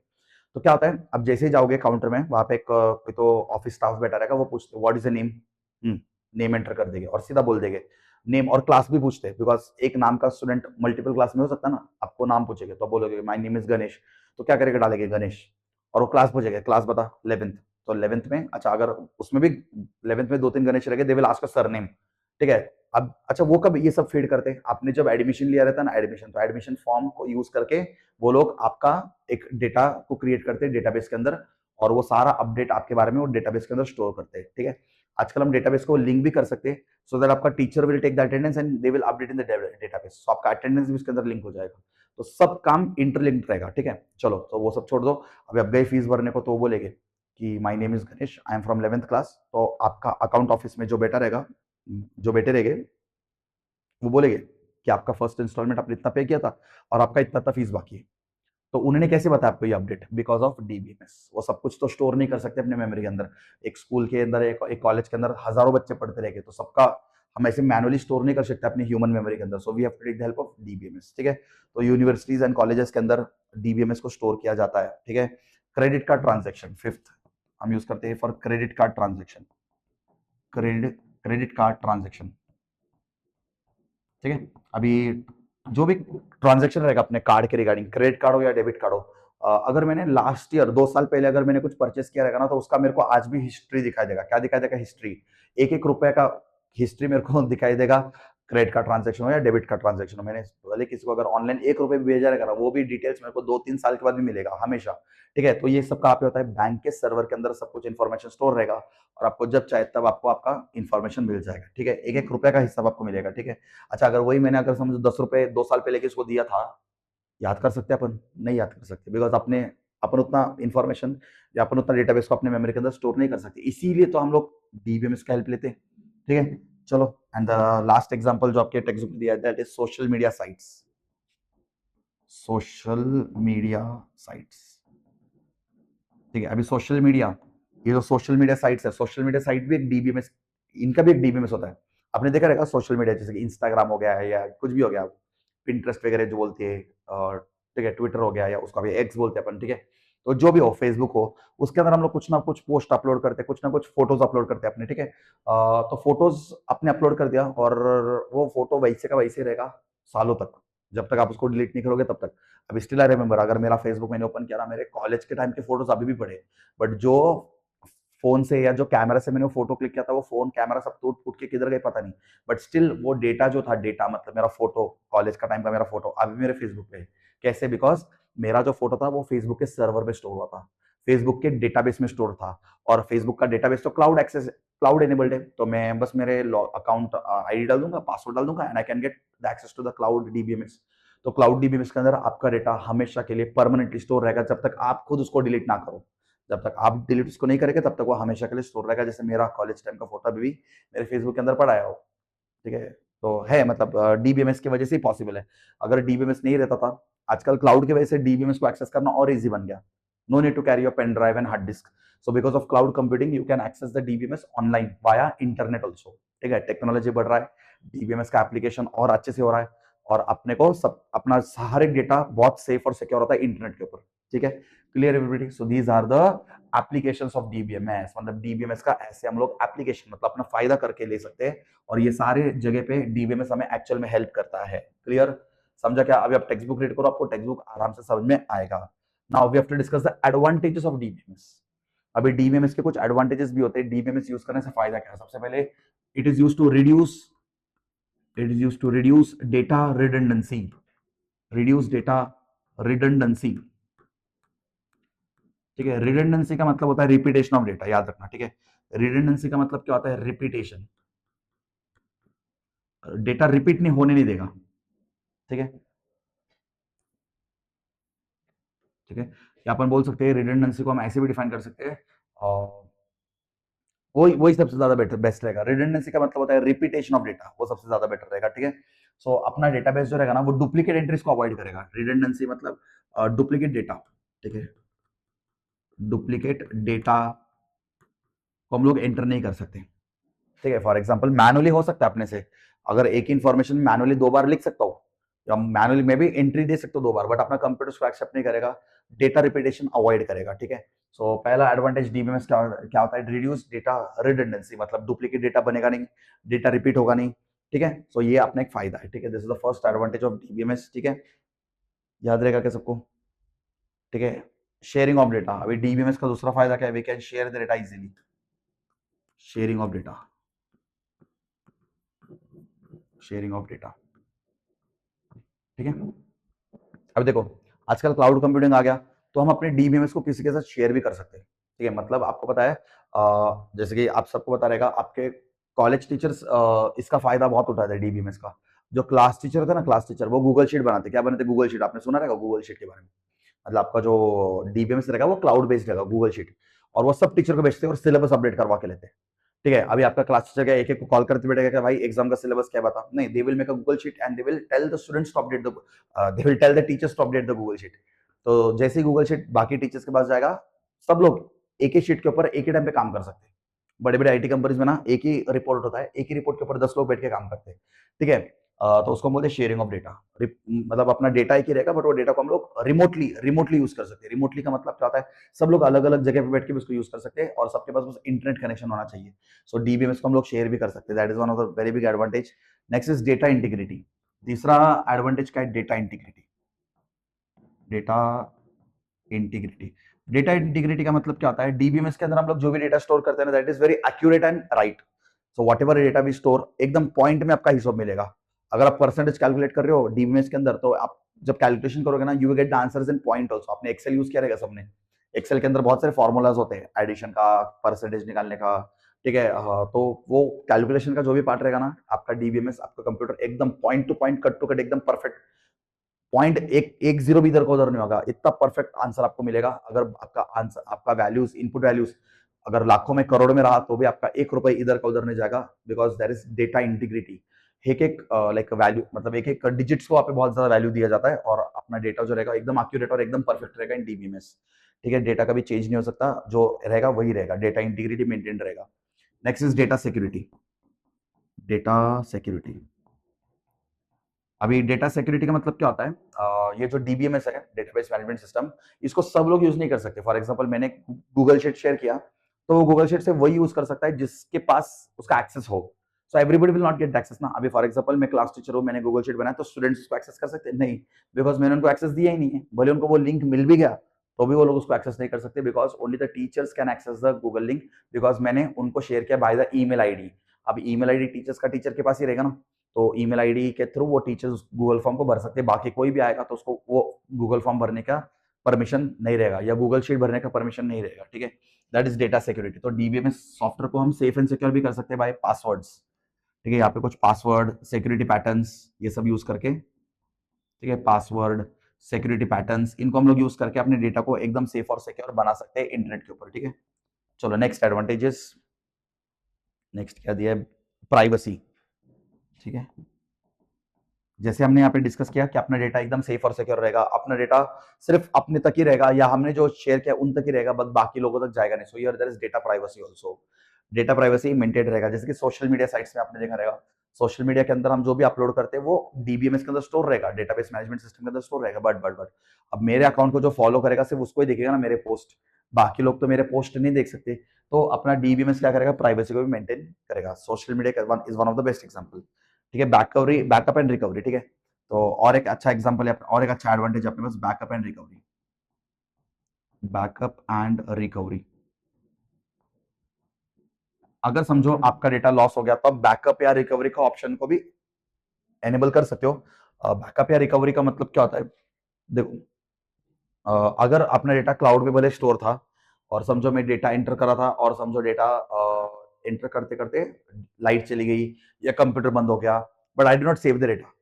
तो क्या होता है, अब जैसे ही जाओगे काउंटर में, वहां पे एक कोई तो ऑफिस स्टाफ बैठा रहेगा, वो पूछते what is the name, name enter कर देंगे और सीधा बोल देंगे नेम, और क्लास भी पूछते हैं बिकॉज एक नाम का स्टूडेंट मल्टीपल क्लास में हो सकता है ना। आपको नाम पूछेंगे तो बोलोगे माय नेम इज गणेश, तो क्या करेंगे, डालेंगे गणेश, और वो क्लास पूछेगा क्लास बता 11th, तो 11th में, अच्छा अगर उसमें भी 11th में 2-3 गणेश रहेंगे, they will ask a surname, ठीक है। अब अच्छा वो कब ये सब फीड करते हैं, आपने जब एडमिशन लिया रहता है ना, एडमिशन, तो एडमिशन फॉर्म को यूज करके वो लोग आपका एक डेटा को क्रिएट करते हैं डेटाबेस के अंदर, और वो सारा अपडेट आपके बारे में वो डेटाबेस के अंदर स्टोर करते हैं। ठीक है, आजकल हम डेटाबेस को लिंक भी कर सकते हैं, सो दैट आपका teacher will take the attendance and they will update in the database, so आपका अटेंडेंस भी उसके अंदर लिंक हो जाएगा, तो सब काम इंटरलिंक्ड रहेगा। ठीक है, चलो तो वो सब छोड़ दो, अभी अब गए फीस भरने को, तो वो बोलेंगे कि my name is Ganesh, I am from 11th class, तो आपका अकाउंट ऑफिस में जो बेटा रहेगा, जो बेटे रहेंगे, वो बोलेंगे कि आपका फर्स्ट इंस्टॉलमेंट आपने इतना पे किया था और आपका इतना इतना फीस बाकी है। तो उन्होंने कैसे बताया आपको ये अपडेट? Because of DBMS. वो सब कुछ तो स्टोर नहीं कर सकते अपने मेमोरी के अंदर। एक स्कूल के अंदर, एक कॉलेज के अंदर हजारों बच्चे पढ़ते रहेंगे, तो सबका हम ऐसे मैनुअली स्टोर नहीं कर सकते अपनी ह्यूमन मेमोरी के अंदर, so we have to take the help of DBMS. ठीक है, तो यूनिवर्सिटीज एंड कॉलेजेस के अंदर डीबीएमएस को स्टोर किया जाता है। ठीक है, क्रेडिट कार्ड ट्रांजेक्शन, फिफ्थ हम यूज करते हैं for credit card transaction, credit card transaction. ठीक है, अभी जो भी ट्रांजेक्शन रहेगा अपने कार्ड के रिगार्डिंग, क्रेडिट कार्ड हो या डेबिट कार्ड हो, अगर मैंने लास्ट ईयर 2 साल पहले अगर मैंने कुछ परचेस किया रहेगा ना, तो उसका मेरे को आज भी हिस्ट्री दिखाई देगा। क्या दिखाई देगा? हिस्ट्री, एक एक रुपए का हिस्ट्री मेरे को दिखाई देगा। क्रेडिट कार्ड ट्रांजेक्शन हो या डेबिट कार्ड ट्रांजेक्शन हो, मैंने भले किसी को अगर ऑनलाइन 1 रुपए भी भेजा रहेगा ना, वो भी डिटेल्स मेरे को 2-3 साल के बाद भी मिलेगा हमेशा। ठीक है, तो ये सब कहाँ पे होता है? बैंक के सर्वर के अंदर सब कुछ इन्फॉर्मेशन स्टोर रहेगा, और आपको जब चाहे तब आपको आपका इन्फॉर्मेशन मिल जाएगा। ठीक है, एक एक रुपए का हिस्सा आपको मिलेगा। ठीक है, अच्छा अगर वही मैंने अगर समझो 10 रुपए 2 साल पहले किसको दिया था, याद कर सकते हैं अपन? नहीं याद कर सकते, बिकॉज अपने अपन उतना इन्फॉर्मेशन या अपन उतना डेटाबेस को अपने मेमोरी के अंदर स्टोर नहीं कर सकते, इसीलिए तो हम लोग डीबीएमएस का हेल्प लेते हैं। ठीक है, चलो, एंड द लास्ट एग्जांपल जो आपके टेक्स्ट बुक में दिया है, that is social media sites. Social media sites, ठीक है, अभी सोशल मीडिया, ये जो सोशल मीडिया साइट्स है, सोशल मीडिया साइट भी एक डीबीएमएस, इनका भी एक डीबीएमएस होता है। आपने देखा रहेगा सोशल मीडिया जैसे कि इंस्टाग्राम हो गया है या कुछ भी हो गया, पिंटरेस्ट वगैरह जो बोलती है, और ठीक है, ट्विटर हो गया या उसका भी एक्स बोलते हैं अपन। ठीक है, तो जो भी हो, फेसबुक हो, उसके अंदर हम लोग कुछ ना कुछ पोस्ट अपलोड करते हैं, कुछ ना कुछ फोटोज अपलोड करते हैं अपने। ठीक है, तो फोटोज आपने अपलोड कर दिया और वो फोटो वैसे का वैसे रहेगा सालों तक, जब तक आप उसको डिलीट नहीं करोगे तब तक। अब स्टिल आई रिमेंबर, अगर मेरा फेसबुक मैंने ओपन किया ना, मेरे कॉलेज के टाइम के फोटोज अभी भी पड़े, बट जो फोन से या जो कैमरा से मैंने वो फोटो क्लिक किया था, वो फोन कैमरा सब टूट फूट के किधर गए पता नहीं, बट स्टिल वो डेटा जो था, डेटा मतलब मेरा फोटो, कॉलेज का टाइम का मेरा फोटो अभी मेरे फेसबुक पे है। कैसे? बिकॉज मेरा जो फोटो था वो फेसबुक के सर्वर पे स्टोर हुआ था, फेसबुक के डेटाबेस में स्टोर था, और फेसबुक का डेटाबेस तो क्लाउड एक्सेस, क्लाउड एनेबल्ड है, तो मैं बस मेरे अकाउंट आईडी डाल दूंगा, पासवर्ड डाल दूंगा, and I can get the access to the cloud DBMS. तो क्लाउड डीबीएमएस के अंदर आपका डेटा हमेशा के लिए परमानेंटली स्टोर रहेगा, जब तक आप खुद उसको डिलीट ना करो। जब तक आप डिलीट उसको नहीं करेंगे तब तक वो हमेशा के लिए स्टोर रहेगा। जैसे मेरा कॉलेज टाइम का फोटो अभी भी मेरे फेसबुक के अंदर पड़ा है वो। ठीक है, तो है मतलब डीबीएमएस की वजह से ही पॉसिबल है। अगर डीबीएमएस नहीं रहता था, आजकल क्लाउड की वजह से डीबीएमएस को एक्सेस करना और इजी बन गया। No need to carry your pen drive and hard disk, so because of cloud computing you can access the DBMS online via internet also. ठीक है, टेक्नोलॉजी बढ़ रहा है, डीबीएमएस का एप्लीकेशन और अच्छे से हो रहा है, और अपने को सब अपना सारे डेटा बहुत सेफ और सिक्योर होता है इंटरनेट के ऊपर। ठीक है, clear everybody? So these are the applications of DBMS, मतलब डीबीएमएस का ऐसे हम लोग एप्लीकेशन मतलब अपना फायदा करके ले सकते हैं, और ये सारे जगह पे डीबीएमएस हमें एक्चुअल में हेल्प करता है। क्लियर? समझा क्या? अभी आप टेक्स्ट बुक रीड करो, आपको टेक्स्ट बुक आराम से समझ में आएगा। Now we have to discuss the advantages of DBMS. अभी डीबीएमएस के कुछ एडवांटेजेस भी होते हैं। डीबीएमएस यूज करने से फायदा क्या है? सबसे पहले, it is use to reduce, it is used to reduce data redundancy, reduce data redundancy। ठीक है, रिडंडेंसी का मतलब होता है रिपीटेशन ऑफ डेटा, याद रखना। ठीक है, रिडंडेंसी का मतलब क्या होता है? रिपीटेशन, डेटा रिपीट नहीं होने नहीं देगा। ठीक है, ठीक है, या अपन बोल सकते हैं रिडंडेंसी को हम ऐसे भी डिफाइन कर सकते हैं, और वही वही सबसे ज्यादा बेटर बेस्ट रहेगा। रिडंडेंसी का मतलब होता है रिपीटेशन ऑफ डेटा, वो सबसे ज्यादा बेटर रहेगा। ठीक है, सो अपना डेटाबेस जो रहेगा ना, वो डुप्लीकेट एंट्रीज को अवॉइड करेगा। रिडंडेंसी मतलब डुप्लीकेट डेटा। ठीक है, डुप्लीकेट डेटा को हम लोग एंटर नहीं कर सकते। ठीक है, फॉर एग्जाम्पल मैनुअली हो सकता है अपने से, अगर एक इन्फॉर्मेशन मैनुअली 2 बार लिख सकता हूँ, या मैनुअली में भी एंट्री दे सकता हूँ 2 बार, बट अपना कंप्यूटर उसको एक्सेप्ट नहीं करेगा, डेटा रिपीटेशन अवॉइड करेगा। ठीक है, सो पहला एडवांटेज डीबीएमएस क्या होता है? रिड्यूस डेटा रिडंडेंसी, मतलब डुप्लीकेट डेटा बनेगा नहीं, डेटा रिपीट होगा नहीं। ठीक है, सो ये अपना एक फायदा है। ठीक है, this is the first advantage of DBMS. ठीक है, याद रहेगा क्या सबको? ठीक है, शेयरिंग ऑफ डेटा। अभी डीबीएमएस का दूसरा फायदा क्या है? We can share the data easily, sharing of data. Sharing of data, ठीक है। अब देखो, आजकल क्लाउड कंप्यूटिंग आ गया, तो हम अपने डीबीएमएस को किसी के साथ शेयर भी कर सकते हैं, ठीक है। मतलब आपको पता है, जैसे कि आप सबको पता रहेगा, आपके कॉलेज टीचर्स इसका फायदा बहुत उठाते हैं डीबीएमएस का। जो क्लास टीचर होता है ना, क्लास टीचर, वो गूगल शीट बनाते, क्या बनाते, गूगल शीट। आपने सुना रहेगा गूगल शीट के बारे में। मतलब आपका जो डीबीएमएस रहेगा वो क्लाउड बेस्ड रहेगा, गूगल शीट, और वो सब टीचर को भेजते हैं और सिलेबस अपडेट करवा के लेते हैं, ठीक है। अभी आपका क्लास टीचर क्या एक एक को कॉल करते बैठेगा कि भाई एग्जाम का सिलेबस क्या बता, नहीं, they will make a Google sheet and they will tell the students to update the, they will tell the teachers to update the Google sheet. तो जैसे ही गूगल शीट बाकी टीचर्स के पास जाएगा, सब लोग एक ही शीट के ऊपर एक ही टाइम पे काम कर सकते हैं। बड़े बड़े आईटी कंपनीज में ना एक ही रिपोर्ट होता है, एक ही रिपोर्ट के ऊपर 10 लोग बैठ के काम करते हैं, ठीक है। तो उसको हम बोलते हैं शेयरिंग ऑफ डेटा। मतलब अपना डेटा एक ही रहेगा, बट वो डेटा को हम लोग रिमोटली रिमोटली यूज कर सकते हैं। रिमोटली का मतलब क्या होता है, सब लोग अलग अलग जगह पे बैठ के भी उसको यूज कर सकते हैं, और सबके पास बस इंटरनेट कनेक्शन होना चाहिए। सो डीबीएमएस को हम लोग शेयर भी कर सकते हैं, that is one of the very big advantage. Next is data integrity. तीसरा एडवांटेज क्या है, data integrity. Data integrity, data integrity का मतलब क्या होता है, डीबीएमएस के अंदर हम लोग जो भी डेटा स्टोर करते हैं ना, that is very accurate and right. So whatever data we store, एकदम पॉइंट में आपका हिसाब मिलेगा। अगर आप परसेंटेज कैलकुलेट कर रहे हो डीबीएमएस के अंदर, तो आप जब कैलकुलेशन करोगे ना, you will get the answers in point also. आपने एक्सेल यूज किया रहेगा सबने, एक्सेल के अंदर बहुत सारे फॉर्मूलाज होते हैं एडिशन का, परसेंटेज निकालने का, ठीक है। हाँ, तो वो कैलकुलेशन का जो भी पार्ट रहेगा ना, आपका डीबीएमएस, आपका कंप्यूटर एकदम point to point, cut to cut, एकदम परफेक्ट, पॉइंट एक एक जीरो भी इधर का उधर नहीं होगा, इतना परफेक्ट आंसर आपको मिलेगा। अगर आपका आंसर, आपका वैल्यूज, इनपुट वैल्यूज अगर लाखों में करोड़ में रहा, तो भी आपका 1 रुपए इधर का उधर नहीं जाएगा, because there is data integrity. एक एक लाइक वैल्यू, मतलब एक एक डिजिट्स को आप पे बहुत ज्यादा वैल्यू दिया जाता है, और अपना डेटा जो रहेगा एकदम एक्यूरेट और एकदम परफेक्ट रहेगा इन डीबीएमएस, ठीक है। डेटा कभी चेंज नहीं हो सकता, जो रहेगा वही रहेगा, डेटा इंटीग्रिटी मेंटेन रहेगा। Next is data security. Data security, अभी डेटा सिक्योरिटी का मतलब क्या होता है, ये जो डीबीएमएस है, डेटाबेस मैनेजमेंट सिस्टम, इसको सब लोग यूज नहीं कर सकते। फॉर एग्जांपल, मैंने गूगल शीट शेयर किया, तो गूगल शीट से वही यूज कर सकता है जिसके पास उसका एक्सेस हो। So everybody will not get access ना। अभी फॉर एग्जांपल मैं क्लास टीचर हूं, मैंने गूगल शीट बनाया, तो स्टूडेंट्स उसको एक्सेस कर सकते हैं नहीं, बिकॉज मैंने उनको एक्सेस दिया ही नहीं है। भले उनको वो लिंक मिल भी गया, तो भी वो लोग उसको एक्सेस नहीं कर सकते, because only the teachers can access the Google link, because मैंने उनको शेयर किया बाय द ईमेल आईडी। अब ईमेल आईडी टीचर्स का टीचर के पास ही रहेगा ना, तो ईमेल आईडी के थ्रू वो टीचर्स गूगल फॉर्म को भर सकते हैं। बाकी कोई भी आएगा तो उसको वो गूगल फॉर्म भरने का परमिशन नहीं रहेगा, या गूगल शीट भरने का परमिशन नहीं रहेगा, ठीक है। That is data security. तो डीबीएमएस सॉफ्टवेयर को हम सेफ एंड सिक्योर भी कर सकते हैं बाय पासवर्ड्स, ठीक है। यहाँ पे कुछ पासवर्ड, सिक्योरिटी पैटर्न्स, ये सब यूज करके, ठीक है। पासवर्ड, सिक्योरिटी पैटर्न्स, इनको हम लोग यूज करके अपने डेटा को एकदम सेफ और सिक्योर बना सकते हैं इंटरनेट के ऊपर, ठीक है। चलो नेक्स्ट एडवांटेजेस, नेक्स्ट क्या दिया है, प्राइवेसी, ठीक है। जैसे हमने यहाँ पे डिस्कस किया कि अपना डेटा एकदम सेफ और सिक्योर रहेगा, अपना डेटा सिर्फ अपने तक ही रहेगा, या हमने जो शेयर किया उन तक ही रहेगा, बस बाकी लोगों तक जाएगा नहीं। So here there is data privacy also. Data privacy maintain रहेगा। जैसे कि सोशल मीडिया साइट्स में आपने देखा रहेगा, सोशल मीडिया के अंदर हम जो भी अपलोड करते हैं वो डीबीएमएस के अंदर स्टोर रहेगा, डेटाबेस मैनेजमेंट सिस्टम के अंदर स्टोर रहेगा, बट अब मेरे अकाउंट को जो फॉलो करेगा सिर्फ उसको ही देखेगा ना मेरे पोस्ट, बाकी लोग तो मेरे पोस्ट नहीं देख सकते। तो अपना डीबीएमएस क्या करेगा, प्राइवेसी को भी मेंटेन करेगा। Social media is one of the best example, ठीक है। बैकअप एंड रिकवरी, ठीक है। तो और एक अच्छा एग्जांपल है, और एक अच्छा एडवांटेज अपने पास, backup and recovery. Backup and recovery, अगर समझो आपका डेटा लॉस हो गया, तो आप बैकअप या रिकवरी का ऑप्शन को भी एनेबल कर सकते हो। बैकअप या रिकवरी का मतलब क्या होता है, देखो, अगर अपना डेटा क्लाउड में भले स्टोर था, और समझो मैं डेटा एंटर करा था, और समझो डेटा एंटर करते करते लाइट चली गई या कंप्यूटर बंद हो गया, but I do not save the data.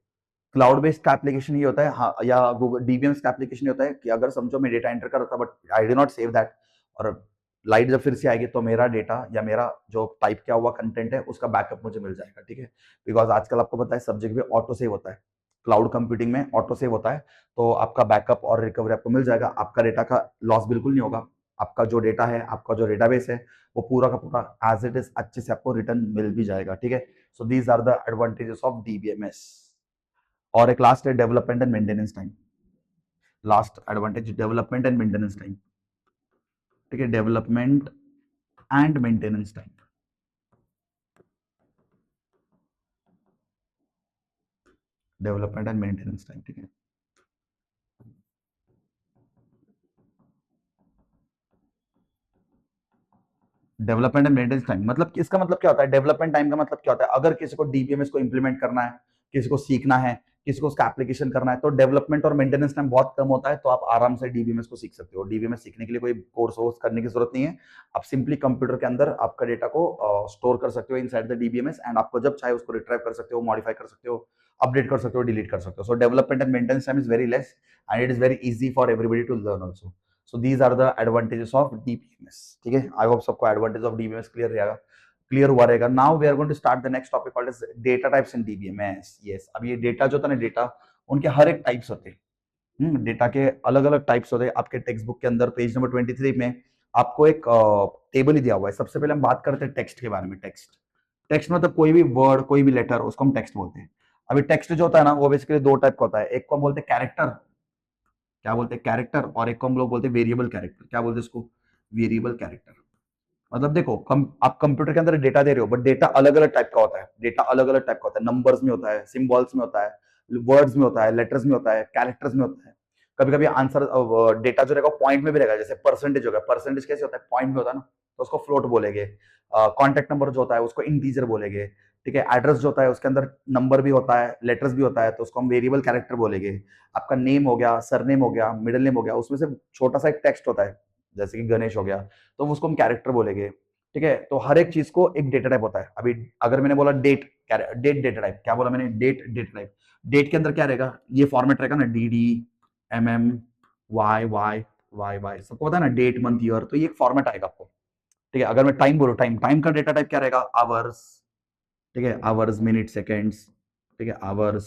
Cloud based का एप्लीकेशन ये होता है, हाँ, या गूगल डीबीएमएस का एप्लीकेशन ये होता है कि अगर समझो मैं डेटा एंटर कर रहा था, but I do not save that, और लाइट जब फिर से आएगी, तो मेरा डेटा या मेरा जो टाइप किया हुआ कंटेंट है उसका बैकअप मुझे मिल जाएगा, ठीक है। बिकॉज आजकल आपको पता है सब्जेक्ट भी ऑटो सेव होता है, क्लाउड कंप्यूटिंग में ऑटो सेव होता है, तो आपका बैकअप और रिकवरी आपको मिल जाएगा, आपका डेटा का लॉस बिल्कुल नहीं होगा। आपका जो डेटा है, आपका जो डेटाबेस है, वो पूरा का पूरा एज इट इज अच्छे से आपको रिटर्न मिल भी जाएगा, ठीक है। So these are the advantages of DBMS. और एक लास्ट है development and maintenance time. Last advantage, development and maintenance time, ठीक है। Development and maintenance time, development and maintenance time, ठीक है। डेवलपमेंट एंड मेंटेनेंस टाइम मतलब इसका मतलब क्या होता है, डेवलपमेंट टाइम का मतलब क्या होता है, अगर किसी को डीबीएमएस को इंप्लीमेंट करना है, किसी को सीखना है, किसी को उसका एप्लीकेशन करना है, तो डेवलपमेंट और मेंटेनेंस टाइम बहुत कम होता है, तो आप आराम से डीबीएमएस को सीख सकते हो। डीबीएमएस सीखने के लिए कोई कोर्स वोर्स करने की जरूरत नहीं है, आप सिंपली कंप्यूटर के अंदर आपका डेटा को स्टोर कर सकते हो इनसाइड द डीबीएमएस, एंड आपको जब चाहे उसको रिट्राइव कर सकते हो, मॉडिफाई कर सकते हो, अपडेट कर सकते हो, डिलीट कर सकते हो। So development and maintenance time is very less and it is very easy for everybody to learn also. So these are the advantages of DBMS. ठीक है, आई होप सबको एडवांटेज ऑफ डीबीएमएस क्लियर हुआ रहेगा। Now we are going to start the next topic called as data types in DBMS. Yes, अब ये data जो होता है ना, डेटा उनके हर एक टाइप्स होते हैं। डेटा के अलग अलग टाइप्स होते हैं। आपके टेक्स्ट बुक के अंदर पेज नंबर 23 में आपको एक टेबल ही दिया हुआ है। सबसे पहले हम बात करते हैं टेक्स्ट के बारे में। टेक्स्ट टेक्स्ट मतलब कोई भी वर्ड, कोई भी लेटर, उसको हम टेक्स्ट बोलते हैं। अभी टेक्स्ट जो होता है ना, वो बेसिकली दो टाइप का होता है। एक को हम बोलते हैं कैरेक्टर, क्या बोलते हैं कैरेक्टर, और एक को हम लोग बोलते हैं वेरिएबल कैरेक्टर। क्या बोलते हैं इसको, वेरिएबल कैरेक्टर। मतलब देखो आप कंप्यूटर के अंदर डेटा दे रहे हो, बट डेटा अलग अलग टाइप का होता है। डेटा अलग अलग टाइप का होता है, नंबर्स में होता है, सिंबल्स में होता है, वर्ड्स में होता है, लेटर्स में होता है, कैरेक्टर्स में होता है। कभी कभी आंसर डेटा जो रहेगा पॉइंट में भी रहेगा, जैसे परसेंटेज होगा। परसेंटेज कैसे होता है, पॉइंट में होता है ना, तो उसको फ्लोट बोलेंगे। कॉन्टेक्ट नंबर जो होता है उसको इंटीजर बोलेंगे। ठीक है, एड्रेस जो होता है उसके अंदर नंबर भी होता है, लेटर्स भी होता है, तो उसको हम वेरिएबल कैरेक्टर बोलेंगे। आपका नेम हो गया, सरनेम हो गया, मिडिल नेम हो गया, उसमें से छोटा सा एक टेक्स्ट होता है, जैसे कि गणेश हो गया, तो उसको हम कैरेक्टर बोलेंगे। ठीक है, तो हर एक चीज को एक डेटा टाइप होता है। अभी अगर मैंने बोला डेट, डेट डेटा टाइप, क्या बोला मैंने, डेट डेटा टाइप। डेट के अंदर क्या रहेगा, ये फॉर्मेट रहेगा ना, D D M M Y Y Y Y, सबको पता है ना, डेट मंथ ईयर, तो ये एक फॉर्मेट आएगा आपको। ठीक है, अगर मैं टाइम बोलूँ, टाइम टाइम का डेटा टाइप क्या रहेगा, आवर्स। ठीक है, आवर्स, मिनट, सेकेंड्स। ठीक है, आवर्स,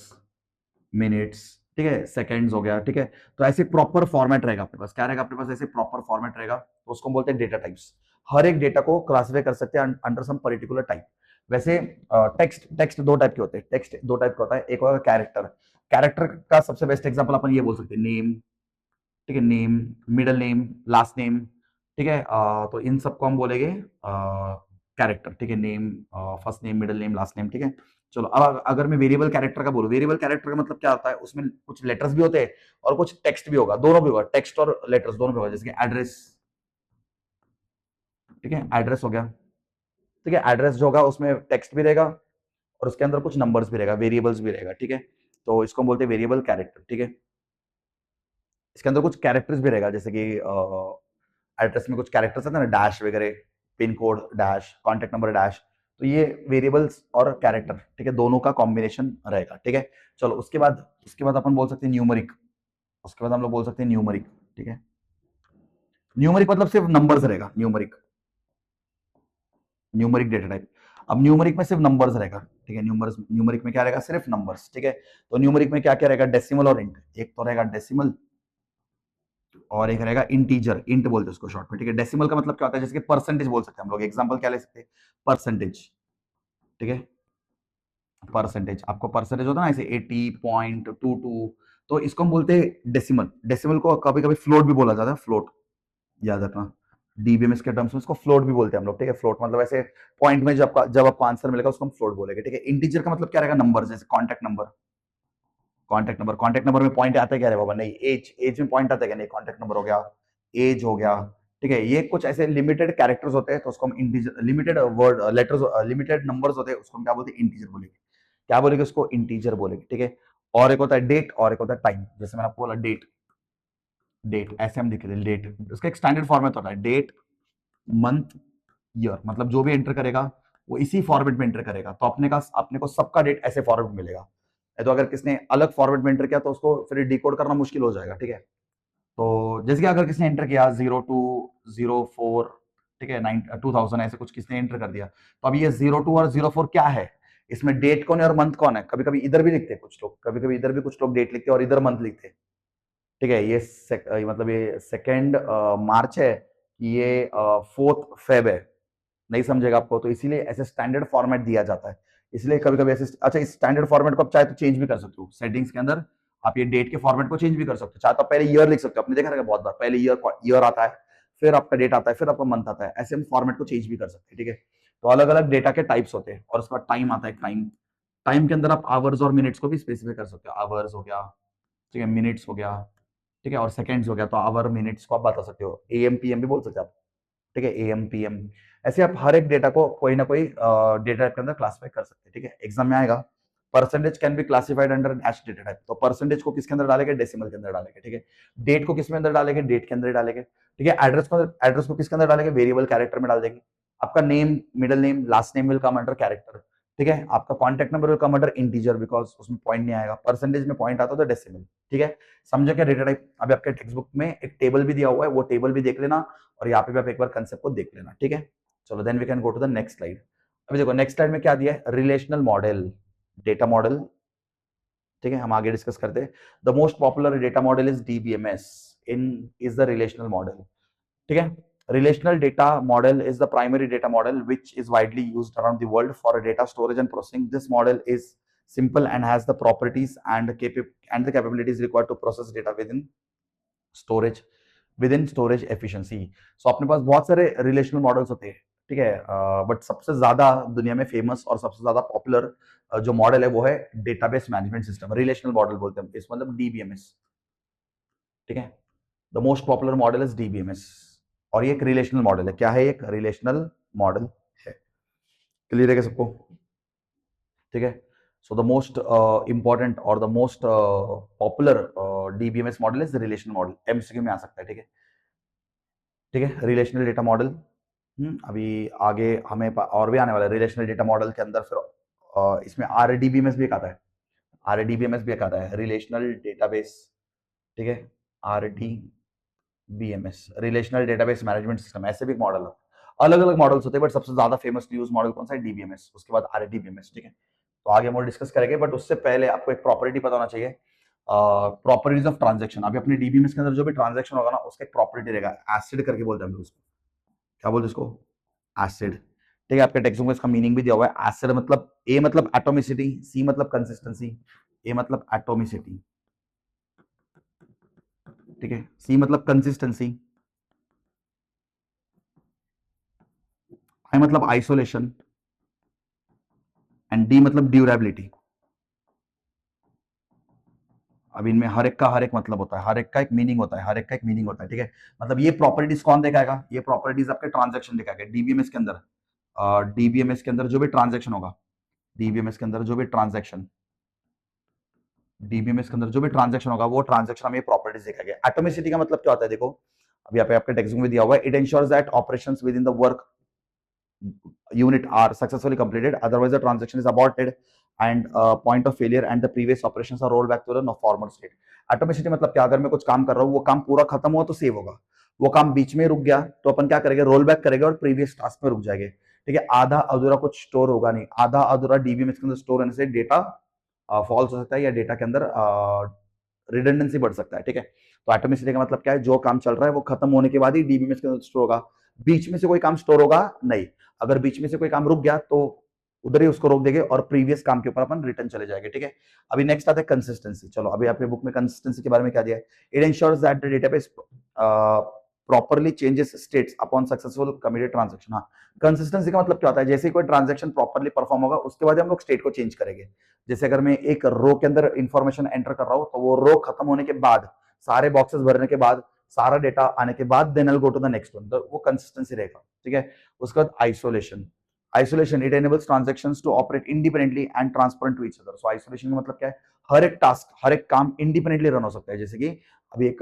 मिनट्स। ठीक है, सेकंड्स हो गया। ठीक है, तो ऐसे प्रॉपर फॉर्मेट रहेगा आपके पास। क्या रहेगा आपके पास, ऐसे प्रॉपर फॉर्मेट रहेगा, तो उसको हम बोलते हैं डेटा टाइप्स। हर एक डेटा को क्लासिफाई कर सकते हैं अंडर सम पर्टिकुलर टाइप। वैसे टेक्स्ट टेक्स्ट दो टाइप के होते हैं। टेक्स्ट दो टाइप का होता है, एक होगा कैरेक्टर। कैरेक्टर का सबसे बेस्ट एग्जांपल अपन ये बोल सकते हैं, नेम। ठीक है, name, middle name, last name. ठीक है, तो इन सबको हम बोलेंगे कैरेक्टर। ठीक है, name, first name, middle name, last name. ठीक है, चलो अब अगर मैं वेरिएबल कैरेक्टर का बोलूं, वेरिएबल कैरेक्टर का मतलब क्या होता है, उसमें कुछ लेटर्स भी होते हैं और कुछ टेक्स्ट भी होगा, दोनों भी होगा, टेक्स्ट और लेटर्स दोनों भी होगा। जैसे कि एड्रेस। ठीक है, एड्रेस हो गया। ठीक है, एड्रेस जो होगा उसमें टेक्स्ट भी रहेगा और उसके अंदर कुछ नंबर्स भी रहेगा, वेरिएबल्स भी रहेगा। ठीक है, तो इसको हम बोलते हैं वेरिएबल कैरेक्टर। ठीक है, इसके अंदर कुछ कैरेक्टर्स भी रहेगा, जैसे कि एड्रेस में कुछ कैरेक्टर्स आते हैं ना, डैश वगैरह, pin code dash, contact number dash, तो ये वेरिएबल्स और कैरेक्टर, ठीक है, दोनों का कॉम्बिनेशन रहेगा। ठीक है, चलो उसके बाद अपन बोल सकते हैं न्यूमरिक। उसके बाद हम लोग बोल सकते हैं न्यूमरिक। ठीक है, न्यूमरिक मतलब सिर्फ नंबर्स रहेगा, न्यूमरिक, न्यूमरिक डेटा टाइप। अब न्यूमरिक में सिर्फ नंबर्स रहेगा। ठीक है, न्यूमरिक में क्या रहेगा, सिर्फ नंबर्स। ठीक है, तो न्यूमरिक में क्या क्या रहेगा, डेसिमल और इंट। एक तो रहेगा डेसिमल और एक रहेगा इंटीजर, इंट बोलते हैं उसको शॉर्ट में। ठीक है, डेसिमल का मतलब क्या होता है, जैसे कि परसेंटेज बोल सकते हैं हम लोग। एग्जांपल क्या ले सकते हैं, परसेंटेज। ठीक है, परसेंटेज, आपको परसेंटेज होता है ना ऐसे 80.22, तो इसको हम बोलते हैं डेसिमल। डेसिमल को कभी कभी फ्लोट भी बोला जाता है, फ्लोट, याद रखना। डीबीएमएस के टर्म्स में इसको फ्लोट भी बोलते हैं हम लोग। ठीक है, फ्लोट मतलब ऐसे पॉइंट में जब आपको आंसर मिलेगा उसको हम फ्लोट बोलेंगे। ठीक है, इंटीजर का मतलब क्या रहेगा, नंबर, जैसे कॉन्टैक्ट नंबर। कॉन्टैक्ट नंबर में पॉइंट आता है क्या रे बाबा, नहीं, एज में पॉइंट आता है क्या, नहीं, कॉन्टैक्ट नंबर हो गया, एज हो गया। ठीक है, ये कुछ ऐसे लिमिटेड कैरेक्टर्स होते हैं, तो उसको हम integer, limited word letters, limited numbers होते हैं, उसको हम क्या बोलते हैं, इंटीजर बोलेंगे। क्या बोलेंगे उसको, इंटीजर बोलेंगे। ठीक है, और एक होता है डेट और एक होता है टाइम। जैसे मैंने आपको बोला डेट, डेट ऐसे हम लिख रहे हैं, डेट उसका एक स्टैंडर्ड फॉर्मेट होता है, डेट, मंथ, ईयर, मतलब जो भी एंटर करेगा वो इसी फॉर्मेट में एंटर करेगा, तो अपने को सबका डेट ऐसे फॉर्मेट मिलेगा। तो अगर किसने अलग फॉर्मेट में एंटर किया तो उसको फिर डिकोड करना मुश्किल हो जाएगा। ठीक है, तो जैसे कि अगर किसने एंटर किया 0204, ठीक है, 2000, ऐसे कुछ किसने एंटर कर दिया, तो अब ये 02 और 04 क्या है, इसमें डेट कौन है और मंथ कौन है। कभी कभी इधर भी लिखते हैं कुछ लोग, कभी कभी इधर भी कुछ लोग डेट लिखते हैं और इधर मंथ लिखते हैं। ठीक है, मतलब ये 2 मार्च है, ये 4 फेब है, नहीं समझेगा आपको, तो इसीलिए ऐसे स्टैंडर्ड फॉर्मेट दिया जाता है। इसलिए कभी कभी ऐसे, अच्छा, इस स्टैंडर्ड फॉर्मेट को आप चाहे तो चेंज भी कर सकते हो सेटिंग्स के अंदर। आप ये डेट के फॉर्मेट को चेंज भी कर सकते हो, चाहे तो आप पहले ईयर लिख सकते हो, आपने देखा रहेगा बहुत बार, पहले ईयर ईयर आता है, फिर आपका डेट आता है, फिर आपका मंथ आता है, ऐसे हम फॉर्मेट को चेंज भी कर सकते हैं। ठीक है, तो अलग अलग डेटा के टाइप्स होते हैं, और उसके बाद टाइम आता है, टाइम। टाइम के अंदर आप आवर्स और मिनट्स को भी स्पेसिफाई कर सकते हो, आवर्स हो गया, ठीक है, मिनट्स हो गया, ठीक है, और सेकंड्स हो गया, तो आवर मिनट्स को आप बता सकते हो, एएम पीएम भी बोल सकते हो आप। ठीक है, AM PM, ऐसे आप हर एक डेटा को कोई ना कोई डेटा टाइप के अंदर क्लासिफाई कर सकते हैं। ठीक है, एग्जाम में आएगा percentage can be classified under dash data type, तो परसेंटेज को किसके अंदर डालेंगे, डेसिमल के अंदर डालेंगे। ठीक है, डेट को किस में अंदर डालेंगे, डेट के अंदर ही डालेंगे। ठीक है, एड्रेस को किसके अंदर डालेंगे, वेरिएबल कैरेक्टर में डाल देंगे। आपका name, middle name, last name will come under character. ठीक है, आपका contact number will come under integer because उसमें पॉइंट नहीं आएगा, परसेंटेज में पॉइंट आता है तो डेसिमल। ठीक है, समझो क्या डेटा टाइप। अभी आपके टेक्स्ट बुक में एक टेबल भी दिया हुआ है, वो टेबल भी देख लेना और यहाँ पे भी आप एक बार कंसेप्ट को देख लेना। ठीक है, चलो then we can go to the next slide. अभी देखो नेक्स्ट स्लाइड में क्या दिया है, रिलेशनल मॉडल, डेटा मॉडल। ठीक है, हम आगे डिस्कस करते हैं। The most popular data model is DBMS in is the relational model. ठीक है, relational data model is the primary data model which is widely used around the world for data storage and processing. This model is simple and has the properties and the capabilities required to process data storage within storage efficiency. So अपने पास बहुत सारे relational models होते हैं। ठीक है, but सबसे ज्यादा दुनिया में फेमस और सबसे ज्यादा पॉपुलर जो मॉडल है वो है database management system, relational model बोलते हैं इस, मतलब डीबीएमएस। ठीक है, the most popular model is DBMS और ये एक रिलेशनल मॉडल है। क्या है, एक रिलेशनल मॉडल है। क्लियर है क्या सबको? ठीक है, सो द मोस्ट इंपॉर्टेंट और the most popular DBMS model is relational model, MCQ में आ सकता है। ठीक है, ठीक है, रिलेशनल डेटा मॉडल। अभी आगे हमें और भी आने वाला है रिलेशनल डेटा मॉडल के अंदर। फिर इसमें आरडीबीएमएस भी एक आता है, आरडीबीएमएस भी एक आता है, रिलेशनल डेटाबेस। ठीक है, RD BMS, relational database management system, ऐसे भी एक मॉडल है। अलग अलग मॉडल्स होते हैं बट सबसे ज्यादा फेमस यूज मॉडल कौन सा है, डीबीएमएस, उसके बाद आरडीबीएमएस। ठीक है, तो आगे हम और डिस्कस करेंगे बट उससे पहले आपको एक प्रॉपर्टी पता होना चाहिए, प्रॉपर्टीज ऑफ ट्रांजैक्शन। अभी अपने डीबीएमएस के अंदर जो भी ट्रांजैक्शन होगा ना उसका एक प्रॉपर्टी रहेगा, एसिड करके बोलते हैं हम लोग उसको। क्या बोलते हैं इसको, एसिड। ठीक है, आपके टेक्स्ट में इसका मीनिंग भी दिया हुआ है। एसिड मतलब ए मतलब एटोमिसिटी, सी मतलब कंसिस्टेंसी, ए मतलब एटोमिसिटी। ठीक है, सी मतलब कंसिस्टेंसी, आई मतलब आइसोलेशन एंड डी मतलब ड्यूरेबिलिटी। अब इनमें हर एक मतलब होता है, हर एक का एक मीनिंग होता है, हर एक का एक मीनिंग होता है। ठीक है, मतलब ये प्रॉपर्टीज कौन दिखाएगा, ये प्रॉपर्टीज आपके ट्रांजैक्शन दिखाएगा डीबीएमएस के अंदर। डीबीएमएस के अंदर जो भी ट्रांजैक्शन होगा, डीबीएमएस के अंदर जो भी ट्रांजैक्शन, डीबीएमएस के अंदर जो भी ट्रांजैक्शन होगा वो ट्रांजैक्शन हमें प्रॉपर्टीज दिखाएगा। एटोमिसिटी का मतलब क्या होता है, देखो अभी यहाँ पे आपके टेक्स्ट में दिया हुआ है, it ensures that operations with in the work unit are successfully completed, otherwise the transaction is aborted and point of failure and the previous operations are rolled back to the former state. Atomicity मतलब क्या, अगर मैं कुछ काम कर रहा हूँ वो काम पूरा खत्म हुआ तो सेव होगा, वो काम बीच में रुक गया तो अपन क्या करेंगे, रोल बैक करेंगे और प्रीवियस टास्क में रुक जाएंगे। ठीक है, आधा अधूरा कुछ स्टोर होगा नहीं, आधा अधूरा डीबीएमएस के अंदर स्टोर होने से डेटा फॉल्स हो सकता है या डेटा के अंदर रिडंडेंसी बढ़ सकता है। ठीक है, तो एटोमिसिटी का मतलब क्या है, जो काम चल रहा है वो खत्म होने के बाद ही डीबीएमएस के अंदर स्टोर होगा, बीच में से कोई काम स्टोर होगा नहीं। अगर बीच में से कोई काम रुक गया तो उधर ही उसको रोक देंगे और प्रीवियस काम के ऊपर अपन रिटर्न चले जाएंगे। ठीक है, अभी नेक्स्ट आता है कंसिस्टेंसी। चलो अभी आपके बुक में कंसिस्टेंसी के बारे में क्या दिया है, it ensures that the database properly changes states upon successful committed transaction. हाँ, कंसिस्टेंसी का मतलब क्या होता है, जैसे कोई ट्रांजैक्शन प्रॉपर्ली परफॉर्म होगा उसके बाद हम लोग स्टेट को चेंज करेंगे। जैसे अगर मैं एक रो के अंदर इंफॉर्मेशन एंटर कर रहा हूँ तो वो रो खत्म होने के बाद, सारे बॉक्सेस भरने के बाद, सारा डेटा आने के बाद then I will go to the next one, तो वो कंसिस्टेंसी रहेगा। ठीक है, उसके बाद isolation, isolation it enables transactions to operate independently and transparent to each other. So isolation का मतलब क्या है, हर एक टास्क, हर एक काम इंडिपेंडेंटली रन हो सकता है। जैसे कि अभी एक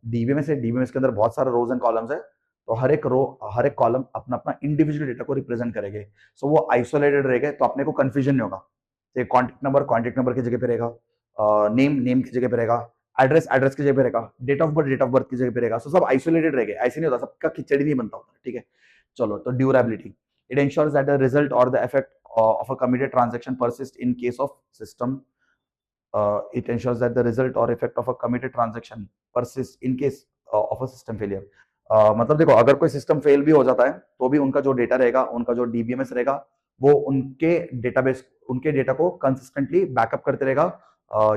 डीबीएमएस है, डीबीएमएस के अंदर बहुत सारे रोज एंड कॉलम्स है, तो हर एक रो, हर एक कॉलम अपना अपना इंडिविजुअल डेटा को रिप्रेजेंट करेंगे। सो वो आइसोलेटेड रहेगा तो अपने को कंफ्यूजन नहीं होगा। कॉन्टेक्ट नंबर की जगह पे रहेगा, नेम की जगह पे रहेगा, एड्रेस की जगह पे रहेगा, डेट ऑफ बर्थ की जगह पे रहेगा। सो सब आइसोलेटेड रहेगा, ऐसे नहीं होता, सबका खिचड़ी नहीं बनता होता। ठीक है, चलो तो durability, it ensures that the result or the effect of a committed transaction persists in case of system it ensures that the result or effect of a committed transaction persists in case of a system failure। मतलब देखो अगर कोई system fail भी हो जाता है तो भी उनका जो डेटा रहेगा, उनका जो डीबीएमएस रहेगा वो उनके डेटाबेस, उनके डेटा को कंसिस्टेंटली बैकअप करते रहेगा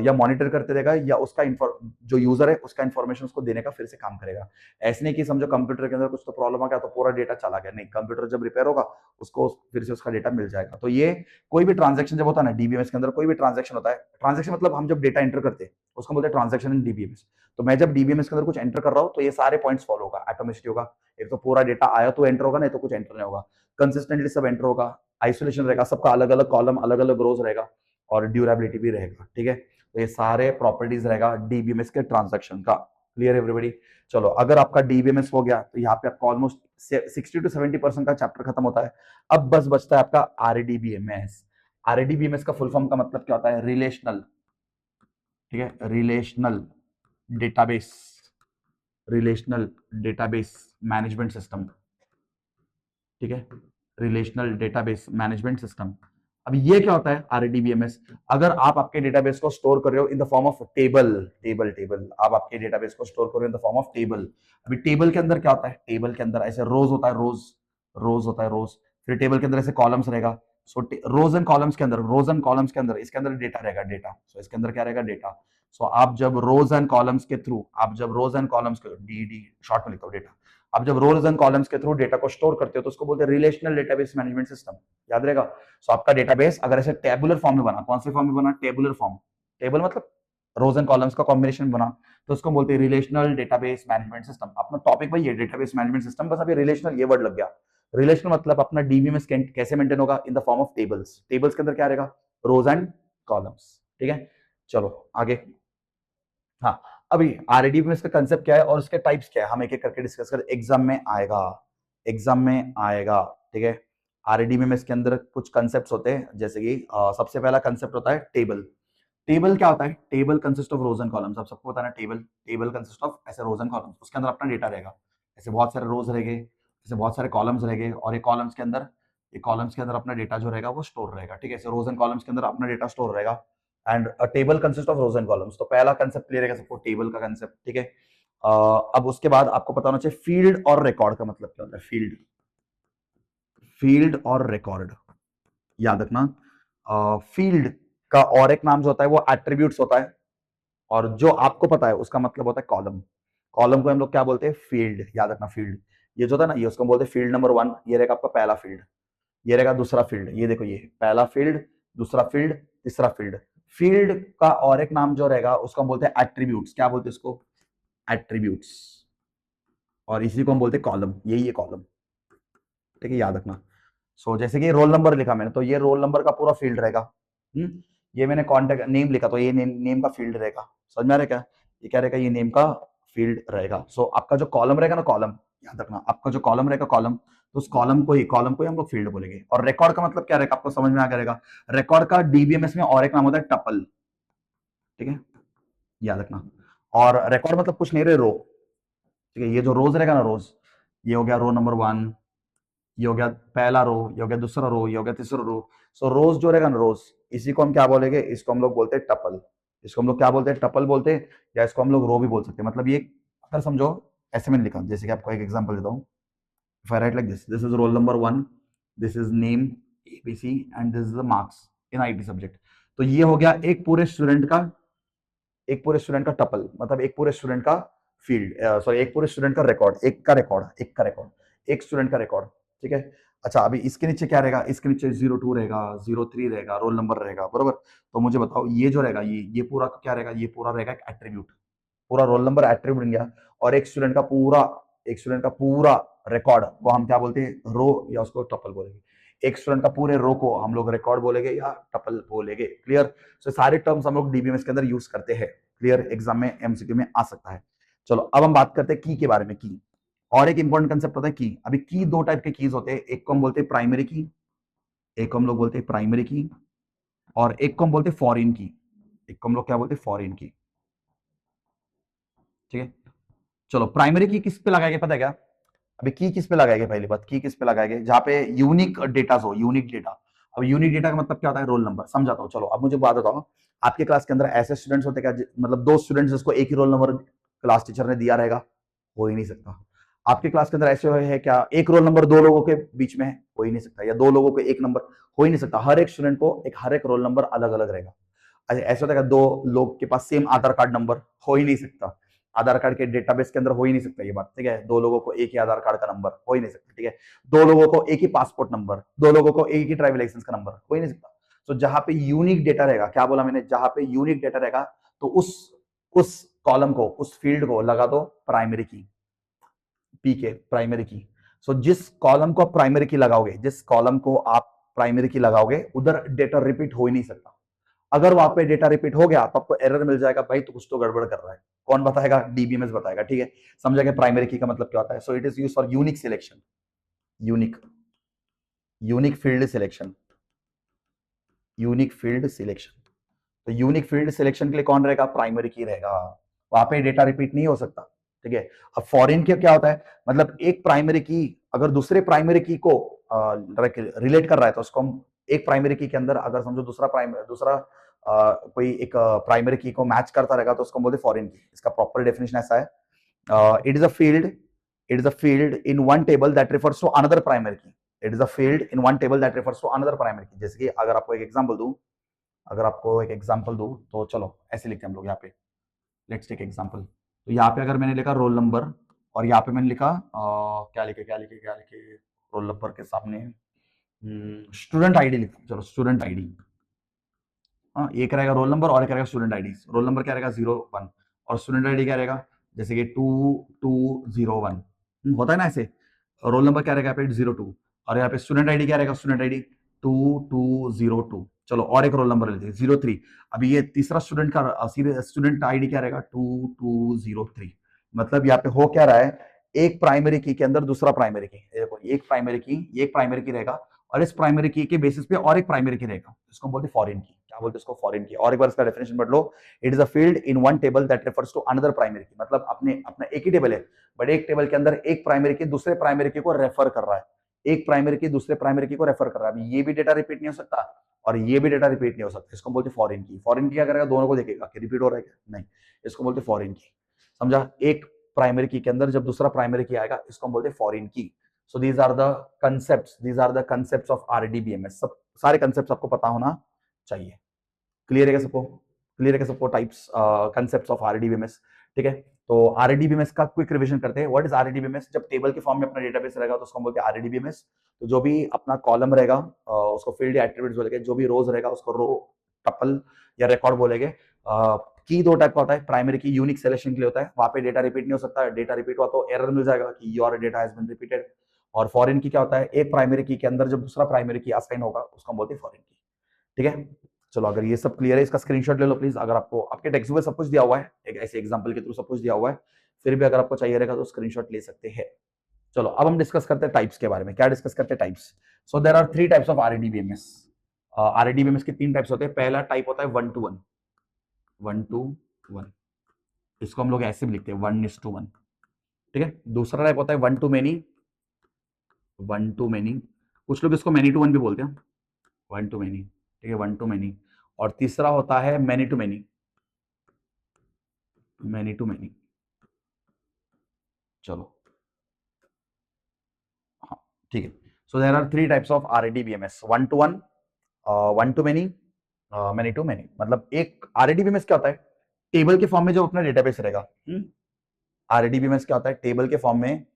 या मॉनिटर करते रहेगा या उसका जो यूजर है उसका इन्फॉर्मेशन उसको देने का फिर से काम करेगा। ऐसे नहीं कि समझो कंप्यूटर के अंदर कुछ तो प्रॉब्लम आ गया तो पूरा डेटा चला गया, नहीं, कंप्यूटर जब रिपेयर होगा उसको फिर से उसका डेटा मिल जाएगा। तो ये कोई भी ट्रांजेक्शन जब होता है ना डीबीएमएस के अंदर, कोई भी ट्रांजेक्शन होता है, ट्रांजेक्शन मतलब हम जब डेटा एंटर करते हैं उसको बोलते हैं ट्रांजेक्शन इन डीबीएमएस। तो मैं जब डीबीएमएस के अंदर कुछ एंटर कर रहा हूँ तो ये सारे पॉइंट्स फॉलो होगा, एटोमिसिटी होगा, एक तो पूरा डेटा आया तो एंटर होगा, नहीं तो कुछ एंटर नहीं होगा, कंसिस्टेंटली सब एंटर होगा, आइसोलेशन रहेगा, सबका अलग अलग कॉलम अलग अलग रोज रहेगा और ड्यूरेबिलिटी भी रहेगा। ठीक है, तो ये सारे प्रॉपर्टीज रहेगा डीबीएमएस के ट्रांजैक्शन का। Clear everybody? चलो, अगर आपका डीबीएमएस हो गया तो यहाँ पे आपका ऑलमोस्ट 60 to 70% का चैप्टर खत्म होता है। अब बस बचता है आपका आरडीबीएमएस। आरडीबीएमएस का फुल फॉर्म का मतलब क्या होता है? रिलेशनल, ठीक है, relational database, relational database management system. ठीक है, रिलेशनल डेटाबेस मैनेजमेंट सिस्टम। अब ये क्या होता है आरडीबीएमएस? अगर आप आपके डेटाबेस को स्टोर कर रहे हो in the form of table, table आप आपके डेटाबेस को स्टोर कर रहे हो in the form of table. अभी टेबल के अंदर क्या होता है? टेबल के अंदर ऐसे रोज होता है, रोज होता है, रोज। फिर टेबल के अंदर ऐसे कॉलम्स रहेगा। सो रोज एंड कॉलम्स के अंदर, रोज एंड कॉलम्स के अंदर इसके अंदर डेटा रहेगा, डेटा। सो इसके अंदर क्या रहेगा? डेटा। सो आप जब रोज एंड कॉलम्स के थ्रू, आप जब रोज एंड कॉलम्स के डी डी शॉर्ट में लिखता हूं डेटा, आप जब रोज एंड कॉलम्स के थ्रू डेटा को स्टोर करते हो तो उसको बोलते हैं रिलेशनल डेटाबेस मैनेजमेंट सिस्टम। याद रहेगा? सो आपका डेटाबेस अगर ऐसे टेबुलर फॉर्म में बना, कौन से फॉर्म में बना? Tabular form. टेबल मतलब रोज एंड कॉलम्स का कॉम्बिनेशन बना, तो उसको बोलते हैं रिलेशनल डेटाबेस मैनेजमेंट सिस्टम। अपना टॉपिक वही है, डेटाबेस मैनेजमेंट सिस्टम, बस अभी रिलेशनल ये वर्ड लग गया। रिलेशनल मतलब अपना डीबीएमएस कैसे मेंटेन होगा? In the form of tables. Tables के अंदर क्या रहेगा? रोज एंड कॉलम्स। ठीक है, चलो आगे। हाँ, अभी आरडीबीएमएस का कंसेप्ट क्या है और उसके टाइप्स क्या है, हम एक एक करके डिस्कस करते। एग्जाम में आएगा, एग्जाम में आएगा। ठीक है, आरडीबीएमएस के अंदर कुछ कंसेप्ट्स होते हैं, जैसे कि सबसे पहला कंसेप्ट होता है टेबल। टेबल क्या होता है? Table consist of rose and columns. आप सबको पता है ना, टेबल, टेबल कंसिस्ट ऑफ ऐसे रोज एंड कॉलम्स, उसके अंदर अपना डेटा रहेगा। ऐसे बहुत सारे रोज रहेंगे, ऐसे बहुत सारे कॉलम्स रहेंगे, और ये कॉलम्स के अंदर, ये कॉलम्स के अंदर अपना डेटा जो रहेगा वो स्टोर रहेगा। ठीक है, ऐसे रोज एंड कॉलम्स के अंदर अपना डेटा स्टोर रहेगा। And a table consist of rose and columns. तो पहला कंसेप्ट क्लियर है सबको, टेबल का कंसेप्ट। ठीक है, अब उसके बाद आपको पता होना चाहिए फील्ड और रिकॉर्ड का मतलब क्या होता है। फील्ड, फील्ड और रिकॉर्ड याद रखना। फील्ड का और एक नाम जो होता है वो एट्रीब्यूट्स होता है, और जो आपको पता है उसका मतलब होता है कॉलम। कॉलम को हम लोग क्या बोलते हैं? फील्ड। याद रखना, फील्ड ये जो होता है ना, ये उसको बोलते हैं फील्ड नंबर 1। ये रहेगा आपका पहला फील्ड, ये रहेगा दूसरा फील्ड। ये देखो, ये पहला फील्ड, दूसरा फील्ड, तीसरा फील्ड। फील्ड का और एक नाम जो रहेगा उसको हम बोलते हैं एट्रीब्यूट्स। क्या बोलते हैं इसको? एट्रीब्यूट्स। और इसी को हम बोलते हैं कॉलम, यही है कॉलम। ठीक है, याद रखना। सो जैसे कि रोल नंबर लिखा मैंने, तो ये रोल नंबर का पूरा फील्ड रहेगा। ये मैंने कॉन्टेक्ट नेम लिखा तो ये नेम का फील्ड रहेगा। समझ में आ रहा है क्या? ये क्या रहेगा? ये नेम का फील्ड रहेगा। सो आपका जो कॉलम रहेगा ना, कॉलम, याद रखना, आपका जो कॉलम रहेगा, कॉलम, तो उस कॉलम को ही हम लोग फील्ड बोलेंगे। और रिकॉर्ड का मतलब क्या रहेगा? आपको समझ में आ जाएगा। रिकॉर्ड का डीबीएमएस में और एक नाम होता है टपल। ठीक है, याद रखना। और रिकॉर्ड मतलब कुछ नहीं रहे, रो। ठीक है, ये जो रोज रहेगा ना, रोज, ये हो गया रो नंबर 1, ये हो गया पहला रो, ये हो गया दूसरा रो, ये हो गया तीसरा रो। सो रोज जो रहेगा ना, रोज, इसी को हम क्या बोलेंगे? इसको हम लोग बोलते हैं टपल। इसको हम लोग क्या बोलते हैं? टपल बोलते हैं, या इसको हम लोग रो भी बोल सकते हैं। मतलब ये अगर समझो, ऐसे मैंने लिखा, जैसे कि आपको एक एग्जांपल देता हूँ। If I right like this, this is roll number 1, this is name ABC, and this is the marks in IT subject. तो ये हो गया एक पूरे स्टूडेंट का, एक पूरे स्टूडेंट का टपल, मतलब एक पूरे स्टूडेंट का फील्ड, सॉरी, एक पूरे स्टूडेंट का रिकॉर्ड, एक स्टूडेंट का रिकॉर्ड। ठीक है, अच्छा, अभी इसके नीचे क्या रहेगा? इसके नीचे 02 रहेगा, 03 रहेगा, रोल नंबर रहेगा, बरोबर। तो मुझे बताओ, ये जो रहेगा, ये पूरा क्या रहेगा? ये पूरा रहेगा एक एट्रीब्यूट। पूरा रोल नंबर एट्रीब्यूट बन गया, और एक स्टूडेंट का पूरा रिकॉर्ड को हम क्या बोलते हैं? रो, या उसको टपल बोलेंगे। एक स्टूडेंट का पूरे रो को हम लोग रिकॉर्ड बोलेंगे या टपल बोलेंगे। क्लियर? सो सारे टर्म्स हम लोग डीबीएमएस के अंदर यूज करते हैं। क्लियर? एग्जाम में एमसीक्यू में आ सकता है। चलो, अब हम बात करते हैं की के बारे में। की, और एक इंपॉर्टेंट कंसेप्ट होता है की। अभी की दो टाइप के कीज होते हैं, एक को हम बोलते हैं प्राइमरी की, एक को हम लोग बोलते हैं प्राइमरी की, और एक को हम बोलते हैं फॉरेन की। एक को हम लोग क्या बोलते हैं? फॉरेन की। ठीक है, चलो, प्राइमरी की किस पे लगाएंगे पता है क्या? अभी की किस पे लगाएंगे? पहली बात, की किस पे लगाएंगे? जहां पे यूनिक डेटा हो, यूनिक डेटा। अब यूनिक डेटा का मतलब क्या होता है? Roll number. समझाता हूँ, चलो। अब मुझे बात बताओ, आपके क्लास के अंदर ऐसे स्टूडेंट्स होते क्या, मतलब दो स्टूडेंट्स जिसको एक ही रोल नंबर क्लास टीचर ने दिया रहेगा? हो ही नहीं सकता। आपके क्लास के अंदर ऐसे है क्या एक रोल नंबर दो लोगों के बीच में है? हो ही नहीं सकता। या दो लोगों के एक नंबर? हो ही नहीं सकता। हर एक स्टूडेंट को हर एक रोल नंबर अलग अलग रहेगा। ऐसा होता है कि दो लोग के पास सेम आधार कार्ड नंबर हो ही नहीं सकता, आधार कार्ड के डेटाबेस के अंदर हो ही नहीं सकता ये बात, ठीक है। दो लोगों को एक ही आधार कार्ड का नंबर हो ही नहीं सकता, ठीक है। दो लोगों को एक ही पासपोर्ट नंबर, दो लोगों को एक ही ड्राइविंग लाइसेंस का नंबर हो ही नहीं सकता। तो जहां पे यूनिक डेटा रहेगा, क्या बोला मैंने, जहां पे यूनिक डेटा रहेगा तो उस कॉलम को, उस फील्ड को लगा दो प्राइमरी की, पी के प्राइमरी की। सो जिस कॉलम को आप प्राइमरी की लगाओगे, जिस कॉलम को आप प्राइमरी की लगाओगे उधर डेटा रिपीट हो ही नहीं सकता। अगर वहां पे डेटा रिपीट हो गया तो आपको एरर मिल जाएगा, भाई तो कुछ तो गड़बड़ कर रहा है। कौन बताएगा, डीबीएमएस बताएगा, ठीक है। समझा कि प्राइमरी की का मतलब क्या होता है। So it is used for unique selection, unique unique field selection, unique field selection. तो यूनिक फील्ड सिलेक्शन के लिए कौन रहेगा, प्राइमरी की रहेगा, वहां पे डेटा रिपीट नहीं हो सकता, ठीक है। अब फॉरेन की क्या होता है, मतलब एक प्राइमरी की अगर दूसरे प्राइमरी की को रिलेट कर रहा है तो उसको हम एक प्राइमरी की के अंदर अगर समझो दूसरा कोई एक प्राइमरी की को मैच करता रहेगा तो उसको बोलते फॉरेन की। इसका प्रॉपर डेफिनेशन ऐसा है, it is a field, it is a field in one table that refers to another primary key. It is a field in one table that refers to another primary key. जैसे कि अगर आपको एक example दूं, अगर आपको एक example दूं तो चलो ऐसे लिखते हैं हम लोग यहाँ पे, लेट्स टेक एग्जांपल। तो यहाँ पे अगर मैंने लिखा रोल नंबर और यहाँ पे मैंने लिखा क्या लिखे रोल नंबर के सामने स्टूडेंट आईडी लिखता हूँ, चलो स्टूडेंट आईडी। हाँ, एक रहेगा रोल नंबर और एक रहेगा स्टूडेंट आईडी। रोल नंबर क्या रहेगा 01 और स्टूडेंट आईडी क्या रहेगा, जैसे कि 2201 होता है ना ऐसे। रोल नंबर क्या रहेगा यहाँ पे 02 और यहाँ पे स्टूडेंट आईडी क्या रहेगा, स्टूडेंट आईडी 2202। चलो और एक रोल नंबर लेते हैं 03। अभी ये तीसरा स्टूडेंट आईडी क्या रहेगा 2203। मतलब यहाँ पे हो क्या रहा है, एक प्राइमरी की के अंदर दूसरा प्राइमरी की, देखो एक प्राइमरी की रहेगा और इस प्राइमरी की के बेसिस पे और एक प्राइमरी की रहेगा, इसको बोलते हैं फॉरेन की। क्या बोलते हैं इसको, फॉरेन की। और एक बार इसका डेफिनेशन पढ़ लो, it is a field in one table that refers to another primary key. मतलब अपने अपना एक ही टेबल है बट एक टेबल के अंदर एक प्राइमरी की दूसरे प्राइमरी की को रेफर कर रहा है, एक प्राइमरी की दूसरे प्राइमरी की को रेफर कर रहा है। अभी ये भी डेटा रिपीट नहीं हो सकता और ये भी डेटा रिपीट नहीं हो सकता, इसको बोलते फॉरेन की। फॉरेन की क्या करेगा, दोनों को देखेगा कि रिपीट हो रहा है क्या, नहीं, इसको बोलते फॉरेन की। समझा, एक प्राइमरी की के अंदर जब दूसरा प्राइमरी की आएगा इसको हम बोलते foreign key. So these are the concepts of RDBMS. सब सारे कंसेप्ट्स आपको पता होना चाहिए। क्लियर है सबको, क्लियर है सबको टाइप्स कंसेप्ट्स ऑफ आरडीबीएमएस, ठीक है। तो आरडीबीएमएस का क्विक रिवीजन करते हैं। व्हाट इज आरडीबीएमएस, जब टेबल के फॉर्म में अपना डेटाबेस रहेगा तो उसको हम बोलते हैं आरडीबीएमएस। तो जो भी अपना कॉलम रहेगा उसको फील्ड या एट्रीब्यूट्स बोलेंगे, जो भी रोज रहेगा उसको रो, टपल या रिकॉर्ड बोलेंगे। की दो टाइप का होता है, प्राइमरी की यूनिक सिलेक्शन के लिए होता है, वहां पे डेटा रिपीट नहीं हो सकता, डेटा रिपीट हुआ तो एरर मिल जाएगा कि your data has been repeated. और फॉरेन की क्या होता है, एक प्राइमरी की के अंदर जब दूसरा प्राइमरी की असाइन होगा उसको हम बोलते हैं फॉरेन की, ठीक है। चलो अगर ये सब क्लियर है इसका स्क्रीनशॉट ले लो प्लीज। अगर आपको आपके टेक्स्ट बुक में सब कुछ दिया हुआ है, एक ऐसे एग्जांपल के थ्रू सब कुछ दिया हुआ है, फिर भी अगर आपको चाहिए रहेगा तो स्क्रीनशॉट ले सकते हैं। चलो अब हम डिस्कस करते हैं टाइप्स के बारे में। क्या डिस्कस करते हैं, types. So there are 3 types of RDBMS. RDBMS के 3 टाइप्स होते हैं। पहला टाइप होता है 1 to 1, इसको हम लोग ऐसे भी लिखते हैं 1:1, ठीक है। दूसरा टाइप होता है 1 to many, कुछ लोग इसको many to 1 भी बोलते हैं, 1 to many, ठीक है, 1 to many। और तीसरा होता है many to many, चलो हाँ ठीक है। So there are 3 types of RDBMS, 1 to 1, 1 to many, many to many। मतलब एक आरडीबीएमएस क्या होता है, टेबल के फॉर्म में जब अपना डेटाबेस रहेगा, आरडीबीएमएस क्या होता है, टेबल के फॉर्म में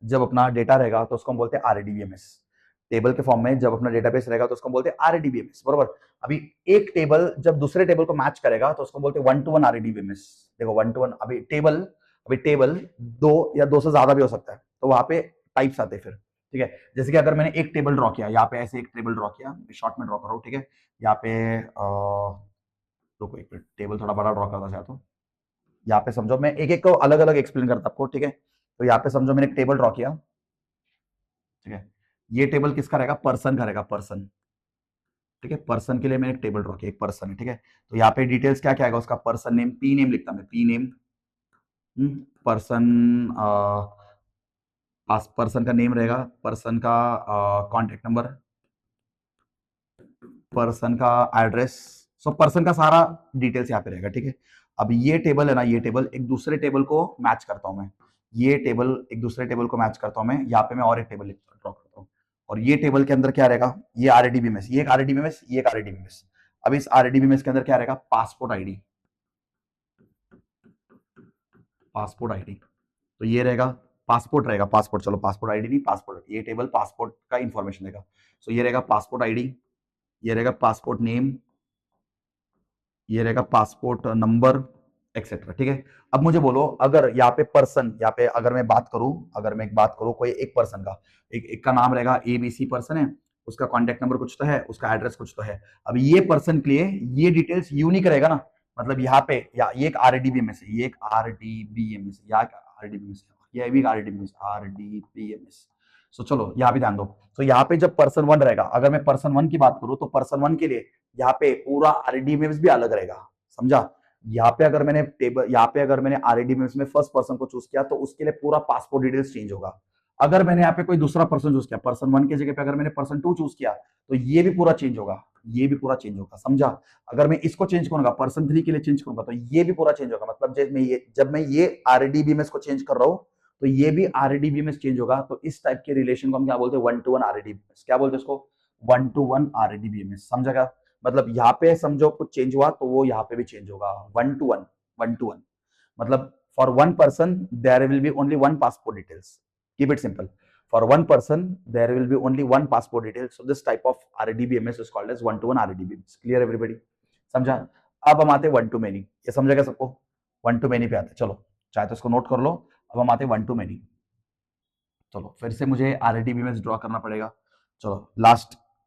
जब अपना डेटा रहेगा तो उसको हम बोलते हैं आरडीबीएमएस। टेबल के फॉर्म में जब अपना डेटाबेस रहेगा तो उसको हम बोलते हैं आरडीबीएमएस, बरोबर। अभी एक टेबल जब दूसरे टेबल को मैच करेगा तो उसको बोलते हैं 1 to 1 आरडीबीएमएस। देखो 1 to 1, अभी टेबल 2 या 2 से ज्यादा भी हो सकता है, तो वहां पे टाइप्स आते हैं फिर, ठीक है। जैसे कि अगर मैंने एक टेबल ड्रॉ किया, यहाँ पे ऐसे एक टेबल ड्रॉ किया, शॉर्ट में ड्रॉ कर रहा हूँ, ठीक है। यहाँ पे रुको एक मिनट, टेबल थोड़ा बड़ा ड्रॉ करना चाहता हूँ। यहाँ पे समझो, मैं एक एक को अलग अलग एक्सप्लेन करता आपको, ठीक है। तो यहाँ पे समझो मैंने एक टेबल ड्रॉ किया, ठीक है। ये टेबल किसका रहेगा, पर्सन का रहेगा, पर्सन, ठीक है। पर्सन के लिए मैंने एक टेबल ड्रॉ किया, एक पर्सन है, ठीक है। तो यहाँ पे डिटेल्स क्या क्या आएगा उसका, पर्सन नेम, पी नेम लिखता मैं, पी नेम, पर्सन, पर्सन का नेम रहेगा, पर्सन का कॉन्टेक्ट नंबर, पर्सन का एड्रेस, सो पर्सन का सारा डिटेल्स यहाँ पे रहेगा, ठीक है। अब ये टेबल है ना, ये टेबल एक दूसरे टेबल को मैच करता हूं मैं, ये टेबल एक दूसरे टेबल को मैच करता हूं मैं, यहाँ पे मैं और एक टेबल ड्रॉ करता हूँ और ये टेबल के अंदर क्या रहेगा, ये आरडीबीएमएस, ये एक आरडीबीएमएस, ये एक आरडीबीएमएस। अब इस आरडीबीएमएस के अंदर क्या रहेगा, पासपोर्ट आईडी, पासपोर्ट आईडी, तो ये रहेगा पासपोर्ट, रहेगा पासपोर्ट, चलो पासपोर्ट आईडी नहीं पासपोर्ट, ये टेबल पासपोर्ट का इंफॉर्मेशन देगा। सो ये रहेगा पासपोर्ट आईडी, ये रहेगा पासपोर्ट नेम, ये रहेगा पासपोर्ट नंबर एक्सेट्रा, ठीक है। अब मुझे बोलो, अगर यहाँ पे पर्सन, यहाँ पे अगर मैं बात करूं, अगर मैं एक बात करूं कोई एक पर्सन का, एक का नाम रहेगा एबीसी पर्सन है, उसका कॉन्टेक्ट नंबर कुछ तो है, उसका एड्रेस कुछ तो है। अब ये पर्सन के लिए ये डिटेल्स यूनिक रहेगा ना, मतलब यहाँ पे ये एक आरडीबीएमएस है, ये एक आरडीबीएमएस है, आरडीबीएमएस है, ये भी एक आरडीबीएमएस, आरडीबीएमएस। सो चलो यहाँ पे ध्यान दो। तो यहाँ पे जब पर्सन वन रहेगा, अगर मैं पर्सन वन की बात करूं तो पर्सन वन के लिए यहाँ पे पूरा आरडीबीएमएस भी अलग रहेगा, समझा। यहाँ पे अगर मैंने टेबल, यहाँ पे अगर मैंने आरडीबीएमएस में फर्स्ट पर्सन को चूज किया तो उसके लिए पूरा पासपोर्ट डिटेल्स चेंज होगा। अगर मैंने यहाँ पे कोई दूसरा पर्सन चूज किया, पर्सन वन की जगह पे अगर मैंने पर्सन टू चूज किया तो ये भी पूरा चेंज होगा, ये भी पूरा चेंज होगा, समझा। अगर मैं इसको चेंज करूंगा, पर्सन थ्री के लिए चेंज करूंगा तो ये भी पूरा चेंज होगा। मतलब जब मैं ये आरडीबीएमएस को चेंज कर रहा हूँ तो ये भी आरडीबीएमएस चेंज होगा। तो इस टाइप के रिलेशन को हम क्या बोलते हैं, वन टू वन आरडीबीएमएस। क्या बोलते हैं इसको, वन टू वन आरडीबीएमएस, समझा क्या। मतलब यहाँ पे समझो कुछ चेंज हुआ तो वो यहाँ पे भी चेंज होगा, one to one, one to one. मतलब for one person there will be only one passport details, keep it simple. For one person, there will be only one passport detail. So this type of RDBMS is called as one-to-one RDBMS. Clear everybody? समझा। अब हम आते हैं one to many, ये समझेगा सबको, one to many पे आते हैं। चलो चाहे तो इसको नोट कर लो। अब हम आते हैं वन टू मेनी। चलो फिर से मुझे RDBMS ड्रॉ करना पड़ेगा। चलो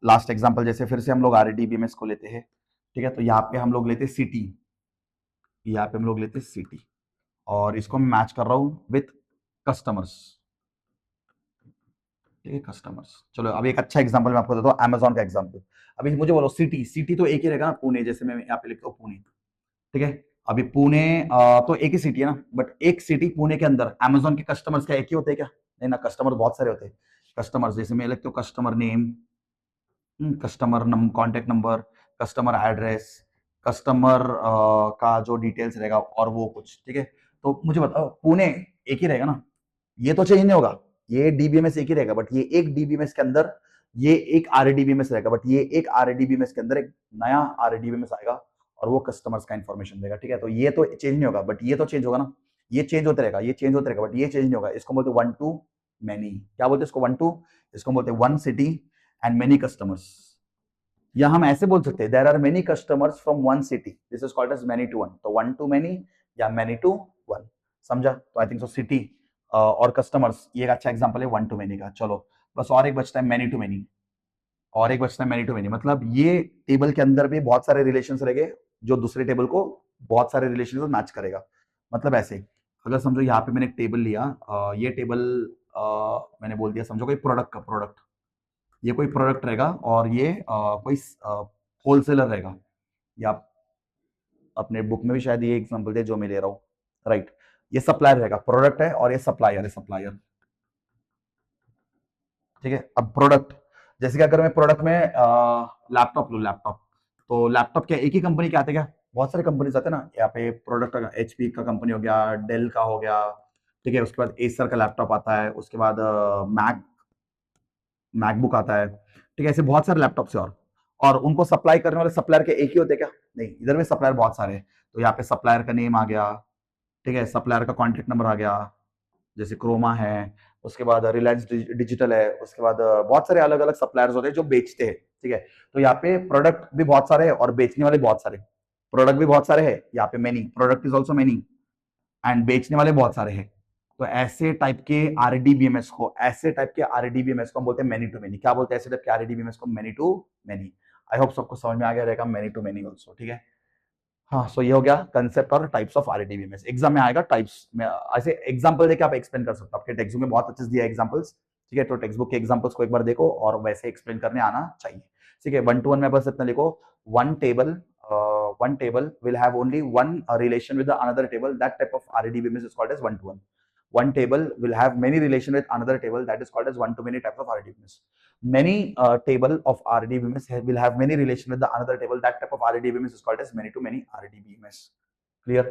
लास्ट एग्जांपल जैसे फिर से हम लोग RDBMS को लेते हैं, ठीक है। तो यहाँ पे हम लोग लेते हैं सिटी, यहाँ पे हम लोग लेते हैं सिटी, और इसको मैं मैच कर रहा हूँ विथ कस्टमर्स, ठीक है, कस्टमर्स। चलो अब एक अच्छा एग्जांपल मैं आपको देता हूँ, अमेजॉन का एग्जांपल। अभी मुझे बोलो सिटी, सिटी तो एक ही रहेगा ना, पुणे, जैसे मैं यहाँ पे लिखता हूँ पुणे, ठीक है। अभी पुणे तो एक ही सिटी है ना, बट एक सिटी पुणे के अंदर अमेजॉन के कस्टमर्स क्या एक ही होते हैं क्या, नहीं ना, कस्टमर बहुत सारे होते हैं। कस्टमर्स जैसे मैं लिखता हूँ customer name, customer contact number, customer address, customer का जो डिटेल्स रहेगा और वो कुछ, ठीक है। तो मुझे बताओ पुणे एक ही रहेगा ना, ये तो चेंज नहीं होगा, ये डीबीएमएस एक ही रहेगा, बट ये एक डीबीएमएस के अंदर ये एक आरडीबीएमएस रहेगा, बट ये एक आरडीबीएमएस के अंदर एक नया आरडीबीएमएस आएगा और वो कस्टमर्स का इन्फॉर्मेशन देगा, ठीक है। तो ये तो चेंज नहीं होगा, बट ये तो चेंज होगा ना, ये चेंज होते रहेगा, ये चेंज होते रहेगा, बट ये चेंज नहीं होगा। इसको बोलते वन टू मैनी, क्या बोलते हैं इसको, वन टू, इसको बोलते हैं one city and many customers. या हम ऐसे बोल सकते हैं there are many customers from one city, this is called as many to one. तो वन टू मेनी या मेनी टू वन, समझा। तो आई थिंक सो सिटी और कस्टमर्स ये एक अच्छा एग्जांपल है वन टू मेनी का। चलो बस और एक बचता है मेनी टू मेनी, और एक बचता है मेनी टू मेनी। मतलब ये टेबल के अंदर भी बहुत सारे रिलेशंस रहेंगे जो दूसरे टेबल को बहुत सारे रिलेशन से मैच करेगा। मतलब ऐसे अगर समझो यहाँ पे मैंने एक टेबल लिया, ये टेबल मैंने बोल दिया समझो कोई प्रोडक्ट का, प्रोडक्ट, ये कोई प्रोडक्ट रहेगा और ये कोई होलसेलर रहेगा, या अपने बुक में भी शायद ये एग्जांपल दे जो मैं ले रहा हूँ, राइट। ये सप्लायर रहेगा, प्रोडक्ट है और ये सप्लायर है, सप्लायर, ठीक है। अब प्रोडक्ट, जैसे कि अगर मैं प्रोडक्ट में लैपटॉप लूँ, लैपटॉप, तो लैपटॉप क्या एक ही कंपनी के आते क्या, बहुत सारे कंपनीज आते हैं ना। यहाँ पे प्रोडक्ट एचपी का कंपनी हो गया, डेल का हो गया, ठीक है। उसके बाद एसर का लैपटॉप आता है, उसके बाद मैकबुक आता है, ठीक है। ऐसे बहुत सारे लैपटॉप्स है, और उनको सप्लाई करने वाले सप्लायर के एक ही होते क्या, नहीं, इधर में सप्लायर बहुत सारे हैं। तो यहाँ पे सप्लायर का नेम आ गया, ठीक है, सप्लायर का कॉन्टेक्ट नंबर आ गया, जैसे क्रोमा है, उसके बाद रिलायंस डिजिटल है, उसके बाद बहुत सारे अलग अलग सप्लायर्स होते हैं जो बेचते हैं, ठीक है। तो यहाँ पे प्रोडक्ट भी बहुत सारे हैं और बेचने वाले बहुत सारे, प्रोडक्ट भी बहुत सारे हैं यहाँ पे, many product is also many, and बेचने वाले बहुत सारे हैं। तो ऐसे टाइप के आरडीबीएमएस को, ऐसे टाइप के आरडीबीएमएस को हम बोलते हैं मेनी टू मेनी। क्या बोलते हैं ऐसे टाइप के आरडीबीएमएस को, many to many. I hope सबको समझ में आ गया रहेगा मेनी टू मेनी ऑल्सो, ठीक है। हाँ, सो ये हो गया कंसेप्ट और टाइप्स ऑफ आरडीबीएमएस। एग्जाम में आएगा टाइप्स में, ऐसे एग्जांपल देके आप एक्सप्लेन कर सकते हो, आपके टेक्स्ट बुक में बहुत अच्छे से दिया एग्जांपल्स, ठीक है। तो टेक्स्ट बुक के एग्जांपल्स को एक बार देखो और वैसे एक्सप्लेन करने आना चाहिए, ठीक है। वन टू वन में बस इतना लिखो, one table will have only one relation with the another table, that type of RDBMS is called as one to one. One table will have many relation with another table, that is called as one to many types of RDBMS. Many table of RDBMS will have many relation with the another table, that type of RDBMS is called as many to many RDBMS. Clear?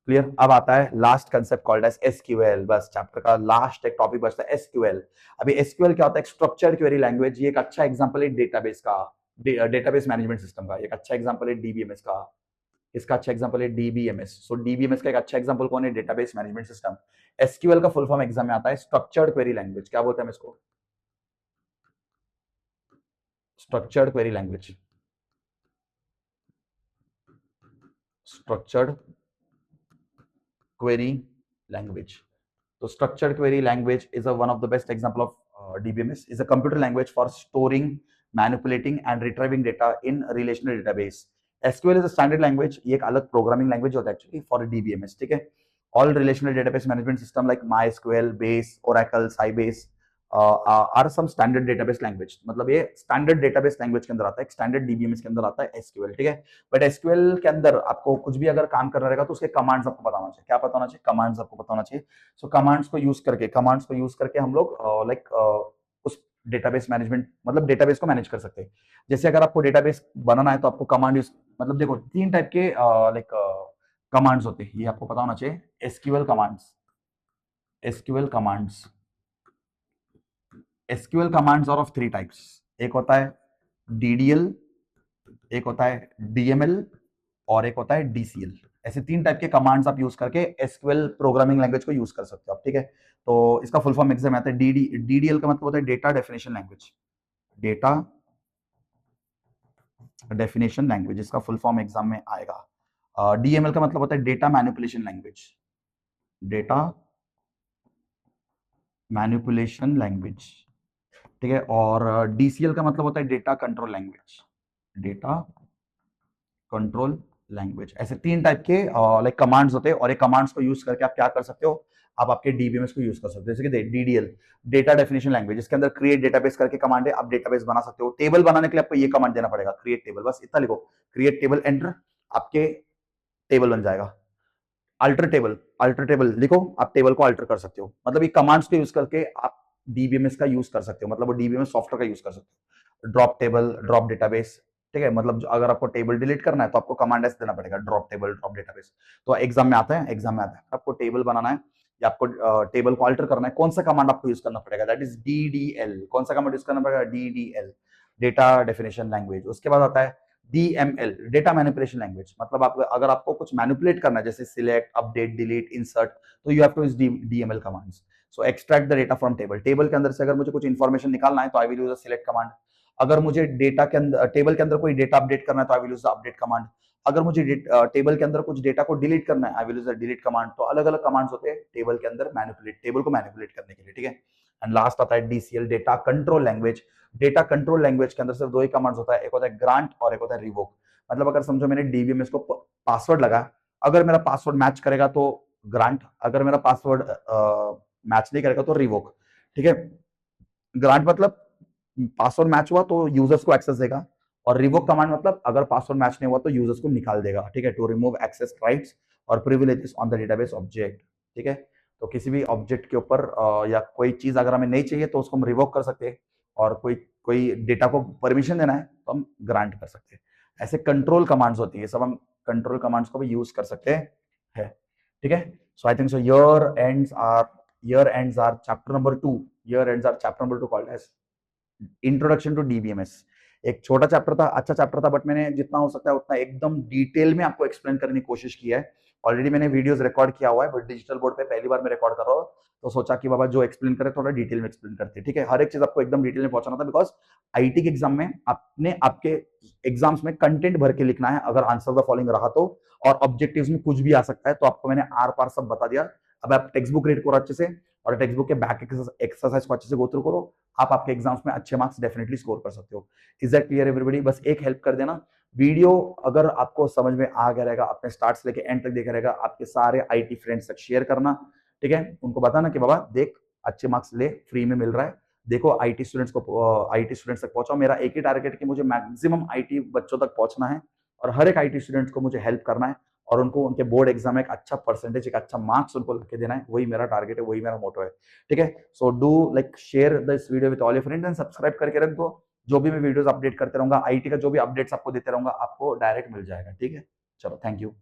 Clear. अब आता है last concept called as SQL. बस chapter का last एक topic बचता है SQL. अभी SQL क्या होता है, स्ट्रक्चर्ड क्वेरी लैंग्वेज। ये एक अच्छा एग्जांपल है डेटाबेस का, डेटाबेस मैनेजमेंट सिस्टम का एक अच्छा एग्जांपल है डीबीएमएस का, इसका अच्छा एग्जांपल है डीबीएमएस। सो डीबीएमएस का एक अच्छा एग्जांपल कौन है? Database management system. एसक्यूएल का फुल फॉर्म एग्जाम में आता है स्ट्रक्चर्ड क्वेरी लैंग्वेज। क्या बोलते हैं हम इसको? Structured query language. Structured query language. So structured query language is one of the best example of DBMS. Is a computer language for storing, manipulating and retrieving data in relational database. SQL is a standard language. ये एक अलग programming language होता है actually for DBMS. ठीक है? All relational database management system like MySQL, Base, Oracle, Sybase are some standard database language. मतलब ये standard database language के अंदर आता है, standard DBMS के अंदर आता है SQL. ठीक है? बट SQL के अंदर आपको कुछ भी अगर काम करना रहेगा तो उसके कमांड्स आपको पता होना चाहिए। क्या पता होना चाहिए? कमांड्स आपको पता होना चाहिए। सो कमांड्स को यूज करके हम लोग उस डेटाबेस मैनेजमेंट मतलब डेटाबेस को मैनेज कर सकते हैं। जैसे अगर आपको डेटाबेस बनाना है तो आपको कमांड यूज मतलब देखो 3 टाइप के कमांड्स होते हैं, ये आपको पता होना चाहिए। SQL commands are of 3 types. एक होता है डीडीएल, एक होता है डीएमएल और एक होता है डीसीएल। ऐसे 3 टाइप के कमांड्स आप यूज करके एसक्यूएल प्रोग्रामिंग लैंग्वेज को यूज कर सकते हो आप। ठीक है? तो इसका फुल फॉर्म एग्जाम आता है डीडीएल का मतलब होता है data definition language. Data definition language इसका फुल फॉर्म एग्जाम में आएगा। डीएमएल का मतलब होता है data manipulation language. Data manipulation language. ठीक है? और डीसीएल का मतलब होता है data control language. Data control language. ऐसे 3 टाइप के कमांड्स होते हैं और ये कमांड्स को यूज करके आप क्या कर सकते हो? आप आपके डीबीएमएस को यूज कर सकते हो। जैसे कि डीडीएल डेटा डेफिनेशन लैंग्वेज, इसके अंदर क्रिएट डेटाबेस करके कमांड है, आप डेटाबेस बना सकते हो। टेबल बनाने के लिए आपको ये कमांड देना पड़ेगा, क्रिएट टेबल। बस इतना लिखो, क्रिएट टेबल, एंटर, आपके टेबल बन जाएगा। अल्टर टेबल लिखो, आप टेबल को अल्टर कर सकते हो। मतलब ये कमांड्स को यूज करके आप डीबीएमएस का यूज कर सकते हो, मतलब वो डीबीएमएस सॉफ्टवेयर का यूज कर सकते हो। Drop table, drop database. ठीक है? मतलब अगर आपको टेबल डिलीट करना है तो आपको कमांड ऐसे देना पड़ेगा, ड्रॉप टेबल, ड्रॉप डेटाबेस। तो एग्जाम में आता है आपको टेबल बनाना है या आपको टेबल को अल्टर करना है, कौन सा कमांड आपको यूज करना पड़ेगा? That is DDL. कौन सा कमांड यूज करना पड़ेगा? DDL, data definition language. उसके बाद आता है डीएमएल, डेटा मैनिपुलेशन लैंग्वेज। मतलब आप अगर आपको कुछ मैनिपुलेट करना है जैसे सिलेक्ट, अपडेट, डिलीट, इंसर्ट, तो you have to use DML commands. So extract the data from table. Table के अंदर से अगर मुझे कुछ इंफॉर्मेशन निकालना है तो I will use a select command. अगर मुझे डेटा के अंदर टेबल के अंदर कोई डेटा अपडेट करना है तो I will use the update command. अगर मुझे टेबल के अंदर कुछ डेटा को डिलीट करना है I will use the delete command. तो अलग अलग कमांड्स होते हैं टेबल के अंदर टेबल को मैनिपुलेट करने के लिए। ठीक है? एंड लास्ट आता है DCL, data control language. Data control language के अंदर सिर्फ 2 ही कमांड्स होता है, एक होता है ग्रांट और एक होता है रिवोक। मतलब अगर समझो मैंने डीबीएमएस को पासवर्ड लगा, अगर मेरा पासवर्ड मैच करेगा तो ग्रांट, अगर मेरा पासवर्ड मैच नहीं करेगा तो रिवोक। ठीक है? ग्रांट मतलब पासवर्ड मैच हुआ तो यूजर्स को एक्सेस देगा, और रिवोक कमांड मतलब अगर पासवर्ड मैच नहीं हुआ तो यूजर्स को निकाल देगा। ठीक है? टू रिमूव एक्सेस राइट्स और privileges on the database object. ठीक है? तो किसी भी ऑब्जेक्ट के ऊपर या कोई चीज अगर हमें नहीं चाहिए तो उसको हम रिवोक कर सकते हैं, और कोई कोई डेटा को परमिशन देना है तो हम ग्रांट कर सकते हैं। ऐसे कंट्रोल कमांड्स होती है, सब हम कंट्रोल कमांड्स को भी यूज कर सकते हैं। ठीक है? So I think so year ends are chapter number 2, year ends are chapter number 2 called as introduction to DBMS. एक छोटा चैप्टर था, अच्छा चैप्टर था, बट मैंने जितना हो सकता है उतना एकदम डिटेल में आपको एक्सप्लेन करने की कोशिश की है। ऑलरेडी मैंने वीडियोस रिकॉर्ड किया हुआ है, बट डिजिटल बोर्ड पे पहली बार मैं रिकॉर्ड कर रहा हूँ, तो सोचा कि बाबा जो एक्सप्लेन करे थोड़ा डिटेल में एक्सप्लेन करते हैं। ठीक है? हर एक चीज आपको एकदम डिटेल में पहुंचाना था, बिकॉज आईटी के एग्जाम में आपने आपके एग्जाम्स में कंटेंट भर के लिखना है। अगर आंसर द फॉलोइंग रहा तो, और ऑब्जेक्टिव्स में कुछ भी आ सकता है, तो आपको मैंने आर पार सब बता दिया। अब आप टेक्स्ट बुक रीड करो अच्छे से, और टेक्स्ट बुक के बैक एक्सरसाइज को अच्छे से गो थ्रू करो। आप आपके एग्जाम्स में अच्छे मार्क्स डेफिनेटली स्कोर कर सकते हो। Is that clear everybody? बस एक हेल्प कर देना, वीडियो अगर आपको समझ में आ गया रहेगा, आपने स्टार्ट से लेके एंड तक देखा रहेगा, आपके सारे आईटी फ्रेंड्स तक शेयर करना। ठीक है? उनको बताना कि बाबा देख, अच्छे मार्क्स ले, फ्री में मिल रहा है, देखो आईटी स्टूडेंट्स तक पहुंचाओ। मेरा एक ही टारगेट है कि मुझे मैक्सिमम आईटी बच्चों तक पहुंचना है, और हर एक आईटी स्टूडेंट्स को मुझे हेल्प करना है, और उनको उनके बोर्ड एग्जाम में एक अच्छा परसेंटेज, एक अच्छा मार्क्स उनको लिख के देना है। वही मेरा टारगेट है, वही मेरा मोटो है। ठीक है? So do like share this video with all your friends and subscribe करके रख दो। जो भी मैं वीडियोस अपडेट करते रहूंगा, आईटी का जो भी अपडेट्स आपको देते रहूंगा, आपको डायरेक्ट मिल जाएगा। ठीक है? चलो, थैंक यू।